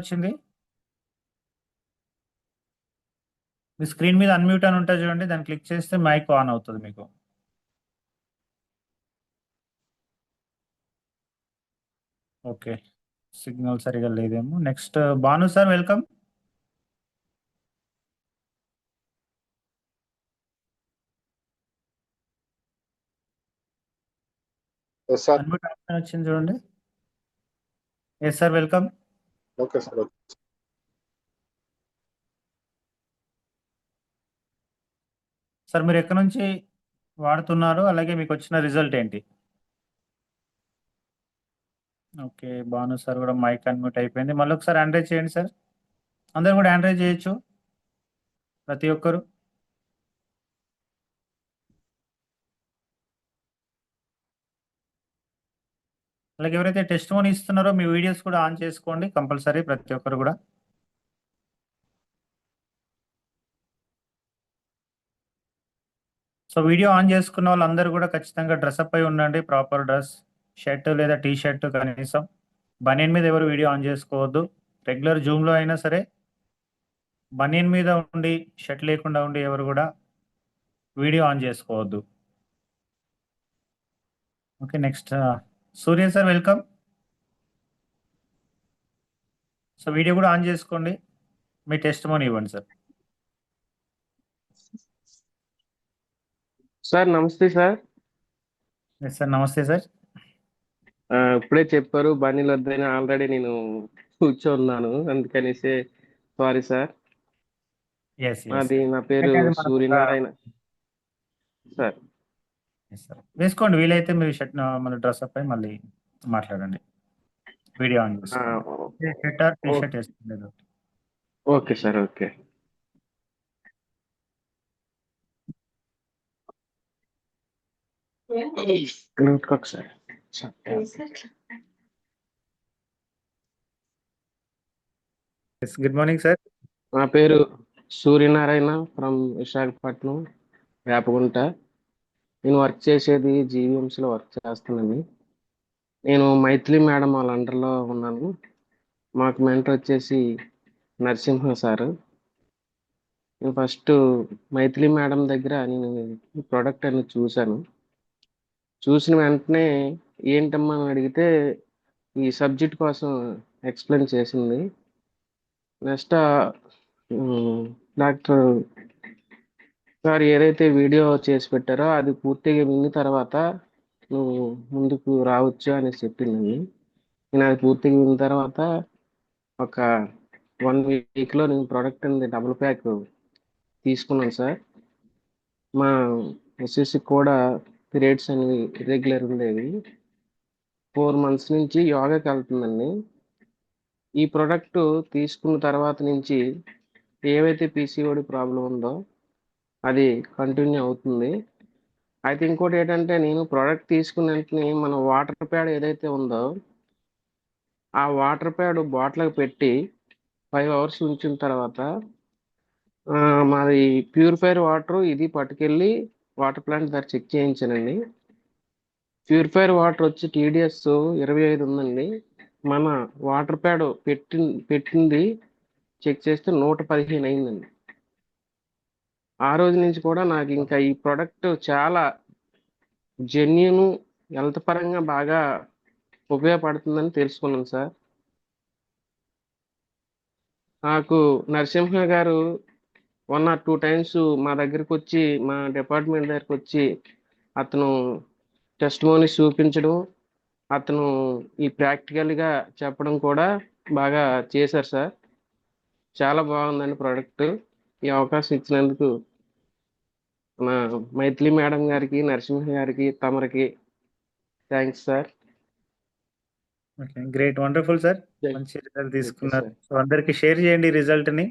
వచ్చింది? మీ స్క్రీన్ మీద అన్మ్యూట్ అని ఉంటుంది చూడండి, దాన్ని క్లిక్ చేస్తే మైక్ ఆన్ అవుతుంది మీకు. ఓకే, సిగ్నల్ సరిగా లేదేమో. Next Bhanu sir, welcome. Unmute option వచ్చింది చూడండి. Yes sir, welcome. Okay sir. Sir మీరు ఎక్కడి నుంచి వాడుతున్నారు, అలాగే మీకు వచ్చిన రిజల్ట్ ఏంటి? ఓకే, భాను సార్ కూడా మైక్ అన్మ్యూట్ అయిపోయింది. మళ్ళీ ఒకసారి ఆండ్రైజ్ చేయండి సార్. అందరు కూడా ఆండ్రైజ్ చేయొచ్చు, ప్రతి ఒక్కరు. అలాగే ఎవరైతే టెస్ట్ మోని ఇస్తున్నారో మీ వీడియోస్ కూడా ఆన్ చేసుకోండి కంపల్సరీ, ప్రతి ఒక్కరు కూడా. సో వీడియో ఆన్ చేసుకున్న వాళ్ళందరూ కూడా ఖచ్చితంగా డ్రెస్అప్ అయి ఉండండి, ప్రాపర్ డ్రెస్, షర్ట్ లేదా టీ షర్ట్ కనీసం. బనియన్ మీద ఎవరు వీడియో ఆన్ చేసుకోవద్దు. రెగ్యులర్ జూమ్లో అయినా సరే బనియన్ మీద ఉండి షర్ట్ లేకుండా ఉండి ఎవరు కూడా వీడియో ఆన్ చేసుకోవద్దు. ఓకే, నెక్స్ట్ సూర్య సార్, వెల్కమ్. సో వీడియో కూడా ఆన్ చేసుకోండి, మీ టెస్ట్ మోని ఇవ్వండి సార్. సార్ నమస్తే సార్. ఎస్ సార్, నమస్తే సార్. ఇప్పుడే చెప్పారు బనీలు వద్దని, ఆల్రెడీ నేను కూర్చోన్నాను, అందుకనేసి సారీ సార్. ఎస్ ఎస్ అది నా పేరు సూర్యనారాయణ సార్. వేసుకోండి, వీలైతే మీరు షర్ట్ మళ్ళీ డ్రెస్అప్ అయి మళ్ళీ మాట్లాడండి, వీడియో ఆన్ చేసుకోండి. షర్ట్ ఆర్ టీ షర్ట్ వేసుకోండి. Okay sir, okay. ఒకసారి గుడ్ మార్నింగ్ సార్. నా పేరు సూర్యనారాయణ ఫ్రమ్ విశాఖపట్నం, వేపగుంట. నేను వర్క్ చేసేది జీవీఎంసీలో వర్క్ చేస్తానండి. నేను మైథిలి మేడం వాళ్ళ అండర్లో ఉన్నాను. మాకు మెంటర్ వచ్చేసి నరసింహ సారు. నేను ఫస్ట్ మైథిలి మేడం దగ్గర నేను ఈ ప్రోడక్ట్ అనేది చూశాను. చూసిన వెంటనే ఏంటమ్మా అని అడిగితే ఈ సబ్జెక్ట్ కోసం ఎక్స్ప్లెయిన్ చేసింది. నెక్స్ట్ డాక్టర్ గారు ఏదైతే వీడియో చేసి పెట్టారో అది పూర్తిగా విన్న తర్వాత నువ్వు ముందుకు రావచ్చు అని చెప్పిందండి. నేను అది పూర్తిగా విన్న తర్వాత ఒక 1 వీక్లో నేను ప్రోడక్ట్ అనేది డబుల్ ప్యాక్ తీసుకున్నాను సార్. మా ఎస్ఎస్సి కూడా పీరియడ్స్ అనేవి ఇర్రెగ్యులర్ ఉండేవి. 4 మంత్స్ నుంచి యోగాకి వెళ్తుందండి. ఈ ప్రోడక్ట్ తీసుకున్న తర్వాత నుంచి ఏవైతే పీసీఓడి ప్రాబ్లం ఉందో అది కంటిన్యూ అవుతుంది. అయితే ఇంకోటి ఏంటంటే, నేను ప్రోడక్ట్ తీసుకున్న వెంటనే మన వాటర్ ప్యాడ్ ఏదైతే ఉందో ఆ వాటర్ ప్యాడ్ బాటిల్కి పెట్టి 5 అవర్స్ ఉంచిన తర్వాత మాది ప్యూరిఫైర్ వాటర్ ఇది పట్టుకెళ్ళి వాటర్ ప్లాంట్ దగ్గర చెక్ చేయించానండి. ప్యూరిఫైర్ వాటర్ వచ్చి టీడీఎస్ 25 ఉందండి. మన వాటర్ ప్యాడ్ పెట్టింది చెక్ చేస్తే 115 అయిందండి. ఆ రోజు నుంచి కూడా నాకు ఇంకా ఈ ప్రోడక్ట్ చాలా జెన్యూన్, హెల్త్ పరంగా బాగా ఉపయోగపడుతుందని తెలుసుకున్నాను సార్. నాకు నరసింహ గారు 1 or 2 టైమ్స్ మా దగ్గరికి వచ్చి, మా డిపార్ట్మెంట్ దగ్గరికి వచ్చి అతను టెస్ట్ మోని చూపించడం, అతను ఈ ప్రాక్టికల్గా చెప్పడం కూడా బాగా చేశారు సార్. చాలా బాగుందండి ప్రోడక్ట్. ఈ అవకాశం ఇచ్చినందుకు మా మైథిలి మేడం గారికి, నరసింహ గారికి, తమరికి thanks sir. Okay, great, wonderful sir. మంచి రిజల్ట్ తీసుకున్నారు. సార్. సో అందరికి షేర్ చేయండి రిజల్ట్ ని.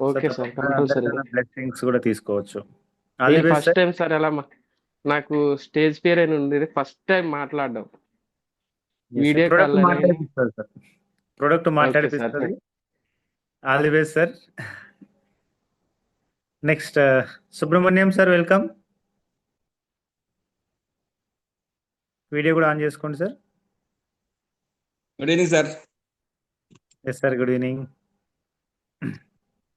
Okay sir, compulsory. బ్లెస్సింగ్స్ కూడా తీసుకోవచ్చు. ఫస్ట్ టైం సార్ ఎలా నాకు స్టేజ్ పేర్ అని ఉండేది, ఫస్ట్ టైం మాట్లాడడం వీడియో కాల్. ప్రొడక్ట్ మాట్లాడిపిస్తుంది. All the best sir. Next Subrahmanyam sir, welcome. Video కూడా ఆన్ చేసుకోండి sir. Good evening sir. Yes sir, good evening.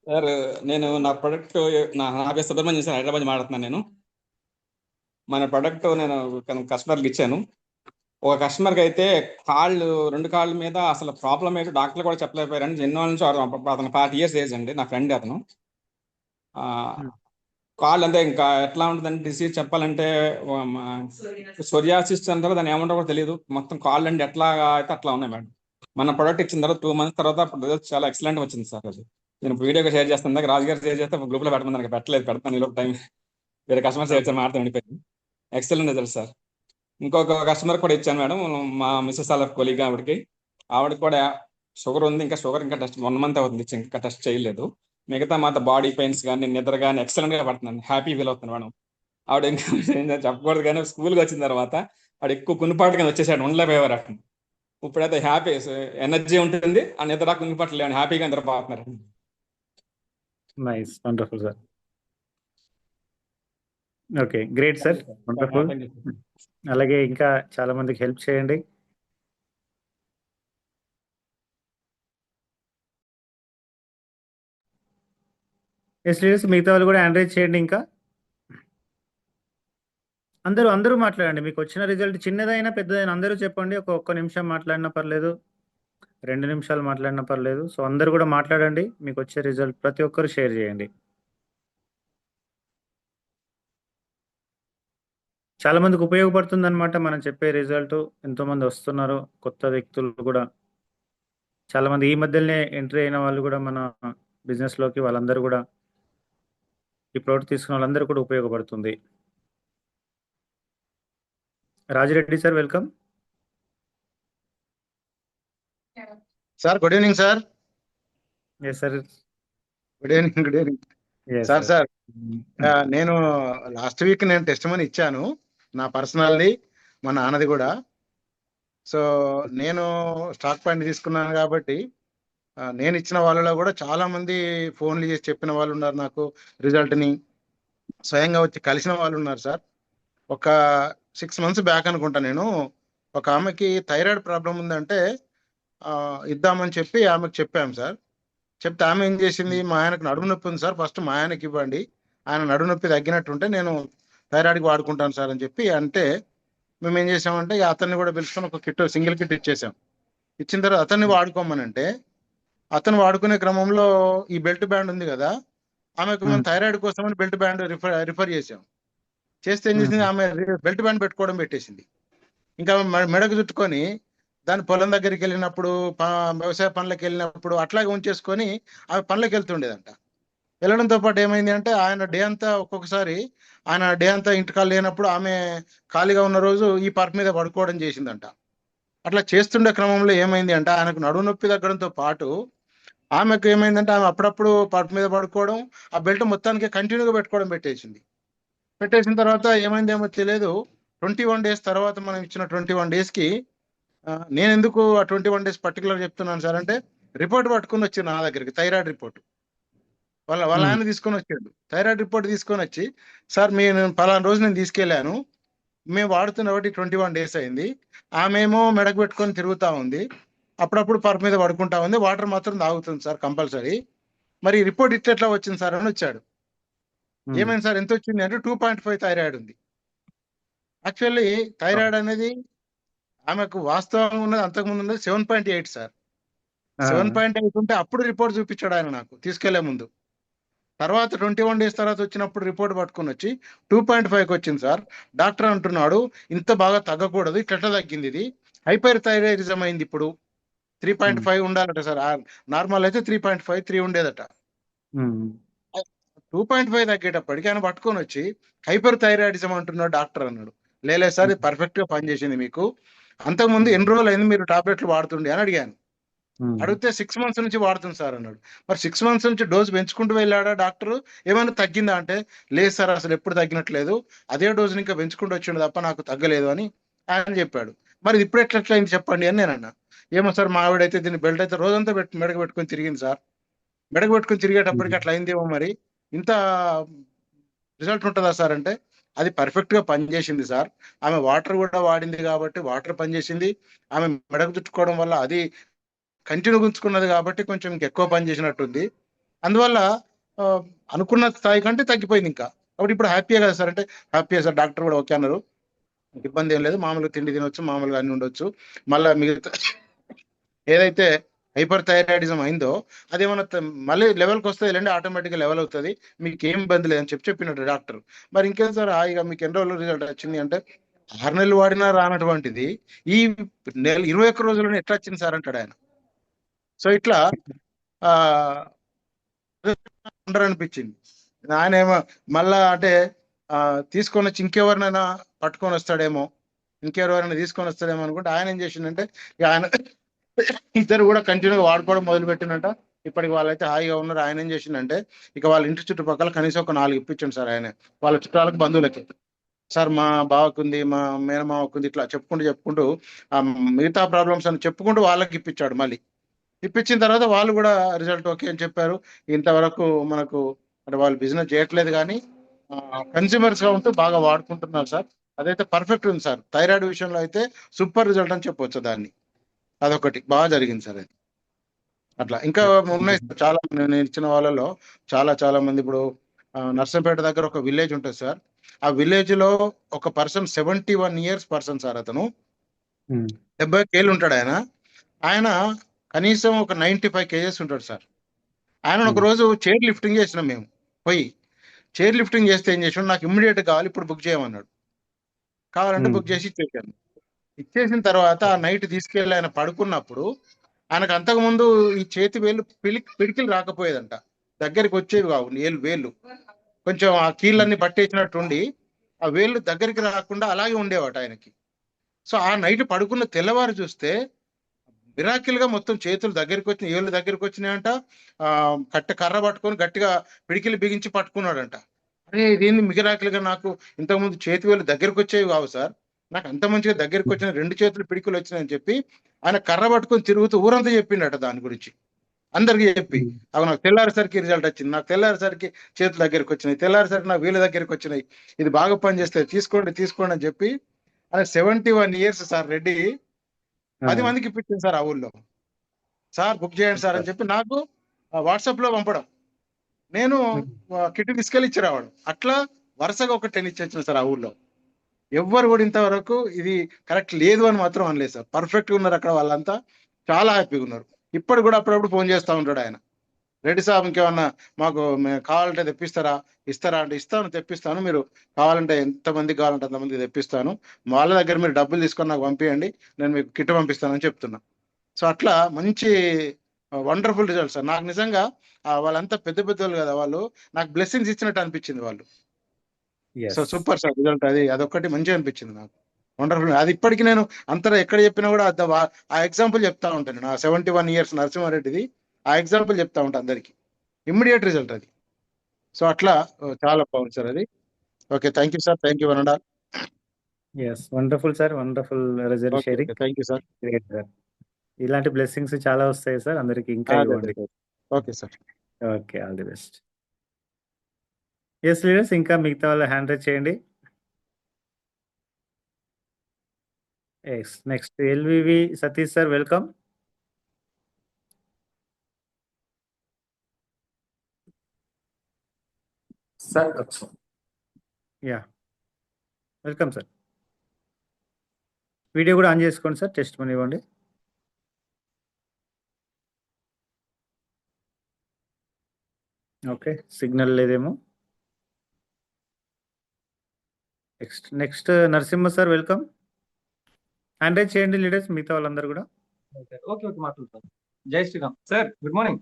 Sir నేను నా ప్రొడక్ట్ నా పేరు సుబ్రహ్మణ్యం సార్, హైదరాబాద్ మాట్లాడుతున్నాను. నేను మన ప్రొడక్ట్ నేను కస్టమర్కి ఇచ్చాను. ఒక కస్టమర్కి అయితే రెండు కాళ్ళ మీద అసలు ప్రాబ్లం ఏంటో డాక్టర్లు కూడా చెప్పలేకపోయారండి. ఎన్నో నుంచి అతను 40 years ఏజ్ అండి, నా ఫ్రెండ్ అతను. కాళ్ళు అంతే ఇంకా ఎట్లా ఉంటుందంటే డిసీజ్ చెప్పాలంటే సోరియాసిస్ అంటారు, దాన్ని ఏమంటారో కూడా తెలియదు. మొత్తం కాళ్ళు అండి ఎట్లా అయితే అట్లా ఉన్నాయి మేడం. మన ప్రొడక్ట్ ఇచ్చిన తర్వాత 2 months తర్వాత రిజల్ట్స్ చాలా ఎక్సలెంట్ వచ్చింది సార్. అది నేను వీడియోగా షేర్ చేస్తాను. దాకా రాజుగారు షేర్ చేస్తే గ్రూప్లో పెట్టమని నాకు పెట్టలేదు, పెడతాను ఈలోపు టైం. వేరే కస్టమర్ షేర్ చేసి మాట్లాడి ఉండిపోయింది. Excellent result sir. ఇంకొక కస్టమర్ కూడా ఇచ్చాను మేడం, మా మిస్సెస్ వాళ్ళ కొలీగ్. ఆవిడకి కూడా షుగర్ ఉంది. ఇంకా షుగర్ ఇంకా టెస్ట్ 1 month అవుతుంది, ఇంకా టెస్ట్ చేయలేదు. మిగతా మాత బాడీ పెయిన్స్ కానీ నిద్ర కానీ ఎక్సలెంట్గా పడుతున్నాను. హ్యాపీ ఫీల్ అవుతున్నాను మేడం. ఆవిడ ఇంకా చెప్పకూడదు కానీ స్కూల్కి వచ్చిన తర్వాత ఆవిడ ఎక్కువ కునిపాటుగా వచ్చేసాడు, ఉండలేకపోయేవారు అక్కడ. ఇప్పుడైతే హ్యాపీ ఎనర్జీ ఉంటుంది, ఆ నిద్ర కునిపాట్లు లేని హ్యాపీగా నిద్రపోతున్నారు. Nice, wonderful sir. Okay, great sir, wonderful. అలాగే ఇంకా చాలా మందికి హెల్ప్ చేయండి. ఎస్ లీడర్స్, మిగతా వాళ్ళు కూడా ఎంకరేజ్ చేయండి. ఇంకా అందరూ మాట్లాడండి. మీకు వచ్చిన రిజల్ట్ చిన్నదైనా పెద్దదైనా అందరూ చెప్పండి. ఒక్క నిమిషం మాట్లాడినా పర్లేదు, 2 నిమిషాలు మాట్లాడినా పర్లేదు. సో అందరూ కూడా మాట్లాడండి. మీకు వచ్చే రిజల్ట్ ప్రతి ఒక్కరు షేర్ చేయండి. చాలా మందికి ఉపయోగపడుతుంది అనమాట మనం చెప్పే రిజల్ట్. ఎంతోమంది వస్తున్నారు, కొత్త వ్యక్తులు కూడా చాలా మంది. ఈ మధ్యలోనే ఎంట్రీ అయిన వాళ్ళు కూడా మన బిజినెస్లోకి, వాళ్ళందరూ కూడా ఈ ప్రోడక్ట్ తీసుకున్న వాళ్ళందరూ కూడా ఉపయోగపడుతుంది. Rajireddy sir, welcome. Sir good evening sir. Yes sir, good evening sir. నేను లాస్ట్ వీక్ నేను టెస్టిమనీ ఇచ్చాను, నా పర్సనల్ది, మా నాన్నది కూడా. సో నేను స్టాక్ పాయింట్ తీసుకున్నాను కాబట్టి నేను ఇచ్చిన వాళ్ళలో కూడా చాలా మంది ఫోన్లు చేసి చెప్పిన వాళ్ళు ఉన్నారు, నాకు రిజల్ట్ని స్వయంగా వచ్చి కలిసిన వాళ్ళు ఉన్నారు సార్. ఒక 6 months బ్యాక్ అనుకుంటా, నేను ఒక ఆమెకి థైరాయిడ్ ప్రాబ్లం ఉందంటే ఇద్దామని చెప్పి ఆమెకు చెప్పాము సార్. చెప్తే ఆమె ఏం చేసింది, మా ఆయనకు నడుము నొప్పి ఉంది సార్, ఫస్ట్ మా ఆయనకి ఇవ్వండి, ఆయన నడుము నొప్పి తగ్గినట్టుంటే నేను థైరాయిడ్కి వాడుకుంటాను సార్ అని చెప్పి అంటే, మేము ఏం చేసామంటే అతన్ని కూడా పిలుచుకొని ఒక కిట్, సింగిల్ కిట్ ఇచ్చేసాం. ఇచ్చిన తర్వాత అతన్ని వాడుకోమని అంటే, అతను వాడుకునే క్రమంలో ఈ బెల్ట్ బ్యాండ్ ఉంది కదా, ఆమెకు మేము థైరాయిడ్ కోసమని బెల్ట్ బ్యాండ్ రిఫర్ చేసాం. చేస్తే ఏం చేసింది, ఆమె బెల్ట్ బ్యాండ్ పెట్టుకోవడం పెట్టేసింది. ఇంకా మెడకు చుట్టుకొని దాని పొలం దగ్గరికి వెళ్ళినప్పుడు, వ్యవసాయ పనులకు వెళ్ళినప్పుడు అట్లాగే ఉంచేసుకొని ఆమె పనులకు వెళ్తుండేదంట. వెళ్ళడంతో పాటు ఏమైంది అంటే, ఆయన డే అంతా ఒక్కొక్కసారి ఆయన డే అంతా ఇంటికాలు లేనప్పుడు ఆమె ఖాళీగా ఉన్న రోజు ఈ పర్ప్ మీద పడుకోవడం చేసిందంట. అట్లా చేస్తుండే క్రమంలో ఏమైంది అంటే, ఆయనకు నడుము నొప్పి తగ్గడంతో పాటు ఆమెకు ఏమైందంటే, ఆమె అప్పుడప్పుడు పర్ప్ మీద పడుకోవడం, ఆ బెల్ట్ మొత్తానికి కంటిన్యూగా పెట్టుకోవడం పెట్టేసిన తర్వాత ఏమైందేమో తెలియదు. 21 days తర్వాత మనం ఇచ్చిన 21 daysకి నేను ఎందుకు ఆ 21 days పర్టికులర్ చెప్తున్నాను సార్ అంటే, రిపోర్ట్ పట్టుకుని వచ్చి నా దగ్గరికి, థైరాయిడ్ రిపోర్ట్ వాళ్ళ ఆయన తీసుకొని వచ్చాడు. థైరాయిడ్ రిపోర్ట్ తీసుకొని వచ్చి, సార్ నేను పలానా రోజు నేను తీసుకెళ్ళాను, మేము వాడుతున్న బట్టి 21 days అయింది, ఆమెమో మెడకు పెట్టుకొని తిరుగుతూ ఉంది, అప్పుడప్పుడు పర్ప్ మీద పడుకుంటా ఉంది, వాటర్ మాత్రం తాగుతుంది సార్ కంపల్సరీ, మరి రిపోర్ట్ ఇట్లా వచ్చింది సార్ అని వచ్చాడు. ఏమైంది సార్, ఎంత వచ్చింది అంటే 2.5 థైరాయిడ్ ఉంది. యాక్చువల్లీ థైరాయిడ్ అనేది ఆమెకు వాస్తవంగా ఉన్నది, అంతకుముందు ఉన్నది 7.8 సార్. 7.8 ఉంటే అప్పుడు రిపోర్ట్ చూపించాడు ఆయన నాకు తీసుకెళ్లే ముందు. తర్వాత 21 days తర్వాత వచ్చినప్పుడు రిపోర్ట్ పట్టుకుని వచ్చి 2.5కి వచ్చింది సార్. డాక్టర్ అంటున్నాడు ఇంత బాగా తగ్గకూడదు, ఇట్లా తగ్గింది, ఇది హైపర్ థైరాయిడిజం అయింది, ఇప్పుడు 3.5 ఉండాలట సార్. నార్మల్ అయితే 3.5, 3 ఉండేదట. 2.5 తగ్గేటప్పటికి ఆయన పట్టుకొని వచ్చి హైపర్ థైరాయిడిజం అంటున్నాడు డాక్టర్ అన్నాడు. లేదు సార్, ఇది పర్ఫెక్ట్ గా పనిచేసింది మీకు, అంతకుముందు ఎన్ని రోజులు అయింది మీరు టాబ్లెట్లు వాడుతుండే అని అడిగాను. అడిగితే 6 months నుంచి వాడుతుంది సార్ అన్నాడు. మరి 6 months నుంచి డోసు పెంచుకుంటూ వెళ్ళాడా డాక్టర్, ఏమైనా తగ్గిందా అంటే, లేదు సార్ అసలు ఎప్పుడు తగ్గినట్లేదు, అదే డోసుని ఇంకా పెంచుకుంటూ వచ్చిండు తప్ప నాకు తగ్గలేదు అని ఆయన చెప్పాడు. మరి ఇప్పుడు ఎట్లా అయింది చెప్పండి అని నేను అన్నా. ఏమో సార్, మా ఆవిడైతే దీన్ని బెల్ట్ అయితే రోజంతా మెడకు పెట్టుకొని తిరిగింది సార్, మెడకు పెట్టుకొని తిరిగేటప్పటికి అట్లా అయిందేమో, మరి ఇంత రిజల్ట్ ఉంటుందా సార్ అంటే, అది పర్ఫెక్ట్ గా పనిచేసింది సార్, ఆమె వాటర్ కూడా వాడింది కాబట్టి వాటర్ పనిచేసింది, ఆమె మెడకు చుట్టుకోవడం వల్ల అది కంటిన్యూ ఉంచుకున్నది కాబట్టి కొంచెం ఇంకెక్కువ పని చేసినట్టుంది. అందువల్ల ఆ, అనుకున్న స్థాయి కంటే తగ్గిపోయింది ఇంకా. కాబట్టి ఇప్పుడు హ్యాపీయే కదా సార్ అంటే హ్యాపీయే సార్. డాక్టర్ కూడా ఓకే అన్నారు, ఇబ్బంది ఏం లేదు, మామూలుగా తిండి తినొచ్చు, మామూలుగా అన్ని ఉండొచ్చు. మళ్ళీ మిగతా ఏదైతే హైపర్ థైరాయిడిజం అయిందో అదేమన్నా మళ్ళీ లెవెల్కి వస్తుంది లేండి, ఆటోమేటిక్గా లెవెల్ అవుతుంది, మీకు ఏం ఇబ్బంది లేదని చెప్పినట్టు డాక్టర్. మరి ఇంకేం సార్ హాయిగా మీకు ఎన్ని రోజులు రిజల్ట్ వచ్చింది అంటే 6 నెలలు వాడినా రానటువంటిది ఈ 21 రోజుల్లోనే ఎట్లా వచ్చింది సార్ అంటాడు ఆయన. సో ఇట్లా ఆ ఉండరనిపించింది. ఆయన ఏమో మళ్ళా అంటే తీసుకొని వచ్చి ఇంకెవరినైనా పట్టుకొని వస్తాడేమో, ఇంకెవరైనా తీసుకొని వస్తాడేమో అనుకుంటే ఆయన ఏం చేసిండంటే ఇక ఆయన ఇద్దరు కూడా కంటిన్యూగా వాడుకోవడం మొదలు పెట్టినట్ట. ఇప్పటికి వాళ్ళైతే హాయిగా ఉన్నారు. ఆయన ఏం చేసిండంటే ఇక వాళ్ళ ఇంటి చుట్టుపక్కల కనీసం ఒక 4 ఇప్పించండి సార్. ఆయన వాళ్ళ చుట్టాలకు బంధువులకి, సార్ మా బావకుంది, మా మేనమావకుంది, ఇట్లా చెప్పుకుంటూ ఆ మిగతా ప్రాబ్లమ్స్ అని చెప్పుకుంటూ వాళ్ళకి ఇప్పించాడు. మళ్ళీ ఇప్పించిన తర్వాత వాళ్ళు కూడా రిజల్ట్ ఓకే అని చెప్పారు. ఇంతవరకు మనకు అంటే వాళ్ళు బిజినెస్ చేయట్లేదు కానీ కన్స్యూమర్స్ గా ఉంటూ బాగా వాడుకుంటున్నారు సార్. అదైతే పర్ఫెక్ట్ ఉంది సార్. థైరాయిడ్ విషయంలో అయితే సూపర్ రిజల్ట్ అని చెప్పవచ్చు దాన్ని. అదొకటి బాగా జరిగింది సార్ అది. అట్లా ఇంకా ఉన్నాయి సార్ చాలా. నేను ఇచ్చిన వాళ్ళలో చాలా మంది ఇప్పుడు నర్సంపేట దగ్గర ఒక విలేజ్ ఉంటుంది సార్. ఆ విలేజ్ లో ఒక పర్సన్ 71 years పర్సన్ సార్. అతను 70 ఏళ్ళు ఉంటాడు ఆయన. ఆయన కనీసం ఒక 95 kgs ఉంటాడు సార్. ఆయన ఒక రోజు చైర్ లిఫ్టింగ్ చేసినాం మేము పోయి. చైర్ లిఫ్టింగ్ చేస్తే ఏం చేసాడు, నాకు ఇమ్మీడియట్ కావాలి ఇప్పుడు బుక్ చేయమన్నాడు. కావాలంటే బుక్ చేసి ఇచ్చేసాను. ఇచ్చేసిన తర్వాత ఆ నైట్ తీసుకెళ్ళి ఆయన పడుకున్నప్పుడు ఆయనకు అంతకుముందు ఈ చేతి వేలు పిడికిలు రాకపోయేదంట, దగ్గరికి వచ్చేవి కావు. వేళ్ళు కొంచెం ఆ కీళ్ళన్నీ పట్టేసినట్టుండి ఆ వేళ్ళు దగ్గరికి రాకుండా అలాగే ఉండేవాట ఆయనకి. సో ఆ నైట్ పడుకున్న తెల్లవారు చూస్తే మిరాకిల్ గా మొత్తం చేతులు దగ్గరికి వచ్చిన, ఏళ్ళు దగ్గరికి వచ్చినాయంట. కర్ర పట్టుకొని గట్టిగా పిడికిలు బిగించి పట్టుకున్నాడంట. అరే ఇదేంది మిరాకిల్ గా, నాకు ఇంతకుముందు చేతి వేలు దగ్గరికి వచ్చేవి కావు సార్, నాకు అంత మంచిగా దగ్గరికి వచ్చిన 2 చేతులు పిడికిలు వచ్చినాయని చెప్పి ఆయన కర్ర పట్టుకొని తిరుగుతూ ఊరంతా చెప్పిండట దాని గురించి అందరికి చెప్పి. అవి నాకు తెల్లారేసరికి రిజల్ట్ వచ్చింది, నాకు తెల్లారేసరికి చేతులు దగ్గరికి వచ్చినాయి, తెల్లారేసరికి నాకు వీళ్ళ దగ్గరికి వచ్చినాయి, ఇది బాగా పనిచేస్తాయి, తీసుకోండి అని చెప్పి ఆయన 71 years సార్ రెడ్డి 10 మందికి ఇప్పించింది సార్. ఆ ఊళ్ళో సార్ బుక్ చేయండి సార్ అని చెప్పి నాకు వాట్సాప్ లో పంపడం, నేను కిట్ తీసుకెళ్ళి ఇచ్చి రావడం, అట్లా వరుసగా ఒక 10 ఇచ్చేసిన సార్. ఆ ఊళ్ళో ఎవ్వరు కూడా ఇంతవరకు ఇది కరెక్ట్ లేదు అని మాత్రం అనలేదు సార్. పర్ఫెక్ట్గా ఉన్నారు అక్కడ వాళ్ళంతా, చాలా హ్యాపీగా ఉన్నారు. ఇప్పుడు కూడా అప్పుడప్పుడు ఫోన్ చేస్తూ ఉంటాడు ఆయన, రెడ్డి సాబ్ ఇంకేమన్నా మాకు కావాలంటే ఇస్తారా అంటే ఇస్తాను, తెప్పిస్తాను, మీరు కావాలంటే ఎంతమందికి కావాలంటే అంతమందికి తెప్పిస్తాను, వాళ్ళ దగ్గర మీరు డబ్బులు తీసుకొని నాకు పంపించండి, నేను మీకు కిట్ పంపిస్తానని చెప్తున్నా. సో అట్లా మంచి వండర్ఫుల్ రిజల్ట్ సార్. నాకు నిజంగా వాళ్ళంతా పెద్ద వాళ్ళు కదా, వాళ్ళు నాకు బ్లెస్సింగ్స్ ఇచ్చినట్టు అనిపించింది వాళ్ళు. So super sir result. అదొక్కటి మంచిగా అనిపించింది నాకు, వండర్ఫుల్. అది ఇప్పటికీ నేను అంతటా ఎక్కడ చెప్పినా కూడా ఆ ఎగ్జాంపుల్ చెప్తా ఉంటాను. నా 71 years నరసింహారెడ్డిది ఆ ఎగ్జాంపుల్ చెప్తా ఉంటా అందరికి, ఇమ్మీడియట్ రిజల్ట్ అది. సో అట్లా చాలా బాగుంది సార్ అది. Okay, thank you sir, thank you one and all. Wonderful sir, wonderful result sharing. Thank you sir. ఇలాంటి బ్లెస్సింగ్స్ చాలా వస్తాయి సార్ అందరికి, ఇంకా ఇవ్వండి. Okay sir. Okay, all the best. Yes leaders, ఇంకా మిగతా వాళ్ళ హ్యాండ్ రైజ్ చేయండి. Yes, next LVV Satish sir, welcome. Sir ya, welcome sir. Video కూడా ఆన్ చేసుకోండి సార్, టెస్ట్ మనీ ఇవ్వండి. ఓకే, సిగ్నల్ లేదేమో. Next Narasimha sir, welcome. Hand raise చేయండి leaders, మిగతా వాళ్ళందరూ కూడా. ఓకే మాట్లాడతాను. Jai Shriram sir, good morning.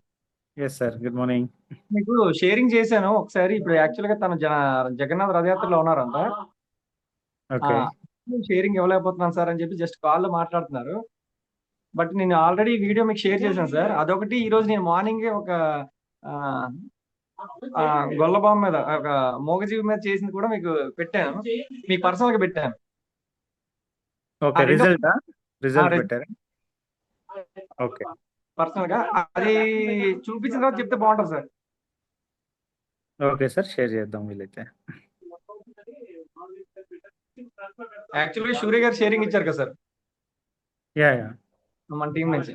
Yes sir, good morning. మీకు షేరింగ్ చేశాను ఒకసారి. ఇప్పుడు యాక్చువల్ గా తన జగన్నాథ్ రథయాత్రలో ఉన్నారంట. ఓకే, షేరింగ్ ఇవ్వలేకపోతున్నాను సార్ అని చెప్పి జస్ట్ కాల్లో మాట్లాడుతున్నారు. బట్ నేను ఆల్రెడీ వీడియో మీకు షేర్ చేశాను సార్. అదొకటి ఈ రోజు నేను మార్నింగే ఒక గొల్లబామ్ మీద, ఒక మూగజీవి మీద చేసింది కూడా మీకు పెట్టాను, మీకు పర్సనల్ గా పెట్టాను. ఓకే, రిజల్ట్ పెట్టారా? ఓకే, పర్సనల్ గా అది చూపించిన తర్వాత చెప్తే బాగుంటుంది సార్. ఓకే సార్, షేర్ చేద్దాం వీలైతే. యాక్చువల్గా సూర్య గారు షేరింగ్ ఇచ్చారు కదా సార్ యా మన టీం నుంచి.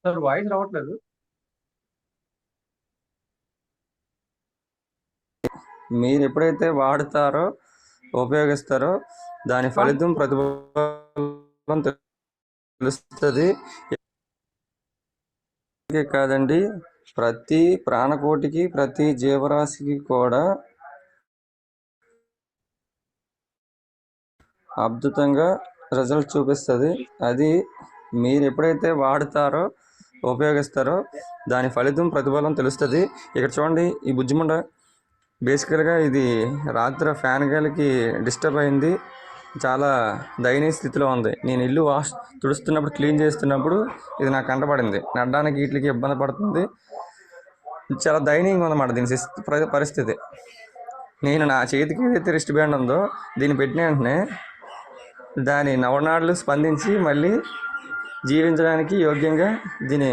సార్ వాయిస్ రావట్లేదు. మీరు ఎప్పుడైతే వాడతారో ఉపయోగిస్తారో దాని ఫలితం ప్రతిఫలం తెలుస్తుంది. కాదండి, ప్రతి ప్రాణకోటికి ప్రతి జీవరాశికి కూడా అద్భుతంగా రిజల్ట్ చూపిస్తుంది. అది మీరు ఎప్పుడైతే వాడతారో ఉపయోగిస్తారో దాని ఫలితం ప్రతిఫలం తెలుస్తుంది. ఇక్కడ చూడండి, ఈ బుజ్జిముండ బేసికల్గా ఇది రాత్రి ఫ్యాన్ గాలికి డిస్టర్బ్ అయింది, చాలా దయనీయ స్థితిలో ఉంది. నేను ఇల్లు తుడుస్తున్నప్పుడు క్లీన్ చేస్తున్నప్పుడు ఇది నాకు కంటపడింది. నడడానికి వీటికి ఇబ్బంది పడుతుంది, చాలా దయనీయంగా ఉందన్నమాట దీని పరిస్థితి. నేను నా చేతికి ఏదైతే రిస్ట్ బ్యాండ్ ఉందో దీన్ని పెట్టిన వెంటనే దాని నవనాడులు స్పందించి మళ్ళీ జీవించడానికి యోగ్యంగా దీని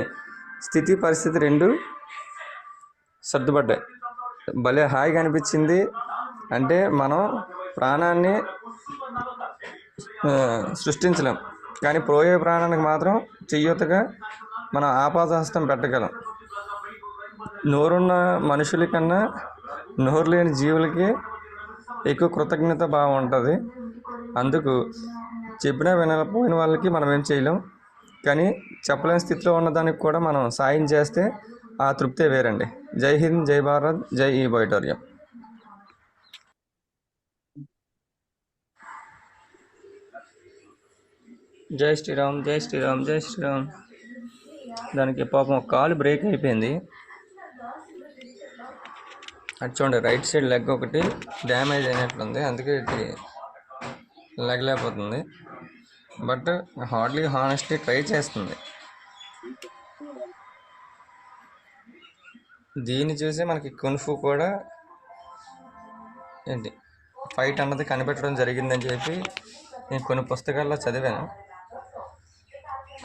స్థితి పరిస్థితి రెండు సర్దుపడ్డాయి. భలే హాయిగా అనిపించింది. అంటే మనం ప్రాణాన్ని సృష్టించలేం, కానీ పోయే ప్రాణానికి మాత్రం చెయ్యొతగా మనం ఆపాదహస్తం పెట్టగలం. నోరున్న మనుషుల కన్నా నోరు లేని జీవులకి ఎక్కువ కృతజ్ఞత భావం ఉంటుంది. అందుకు చెప్పినా వినకపోయిన వాళ్ళకి మనం ఏం చేయలేం, కానీ చెప్పలేని స్థితిలో ఉన్నదానికి కూడా మనం సాయం చేస్తే ఆ తృప్తే వేరండి. జై హింద్, జై భారత్, జై ఈ బైటోరియం. జై శ్రీరామ్, జై శ్రీరామ్, జై శ్రీరామ్. దానికి పాపం కాలు బ్రేక్ అయిపోయింది. అది చూడండి, రైట్ సైడ్ లెగ్ ఒకటి డ్యామేజ్ అయినట్లుంది, అందుకే ఇది లెగలేకపోతుంది. బట్ హార్డ్లీ హానెస్ట్లీ ట్రై చేస్తుంది. దీన్ని చూసి మనకి కున్ఫు కూడా ఏంటి ఫైట్ అన్నది కనిపెట్టడం జరిగిందని చెప్పి నేను కొన్ని పుస్తకాల్లో చదివాను.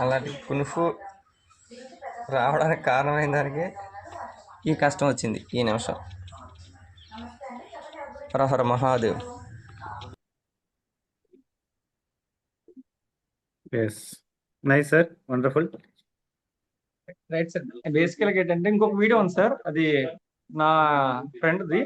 అలాంటి కున్ఫు రావడానికి కారణమైన దానికి ఈ కష్టం వచ్చింది ఈ నిమిషం. Har Mahadev. Nice sir, wonderful. Right sir. బేసికల్గా ఏంటంటే ఇంకొక వీడియో ఉంది సార్, అది నా ఫ్రెండ్ది.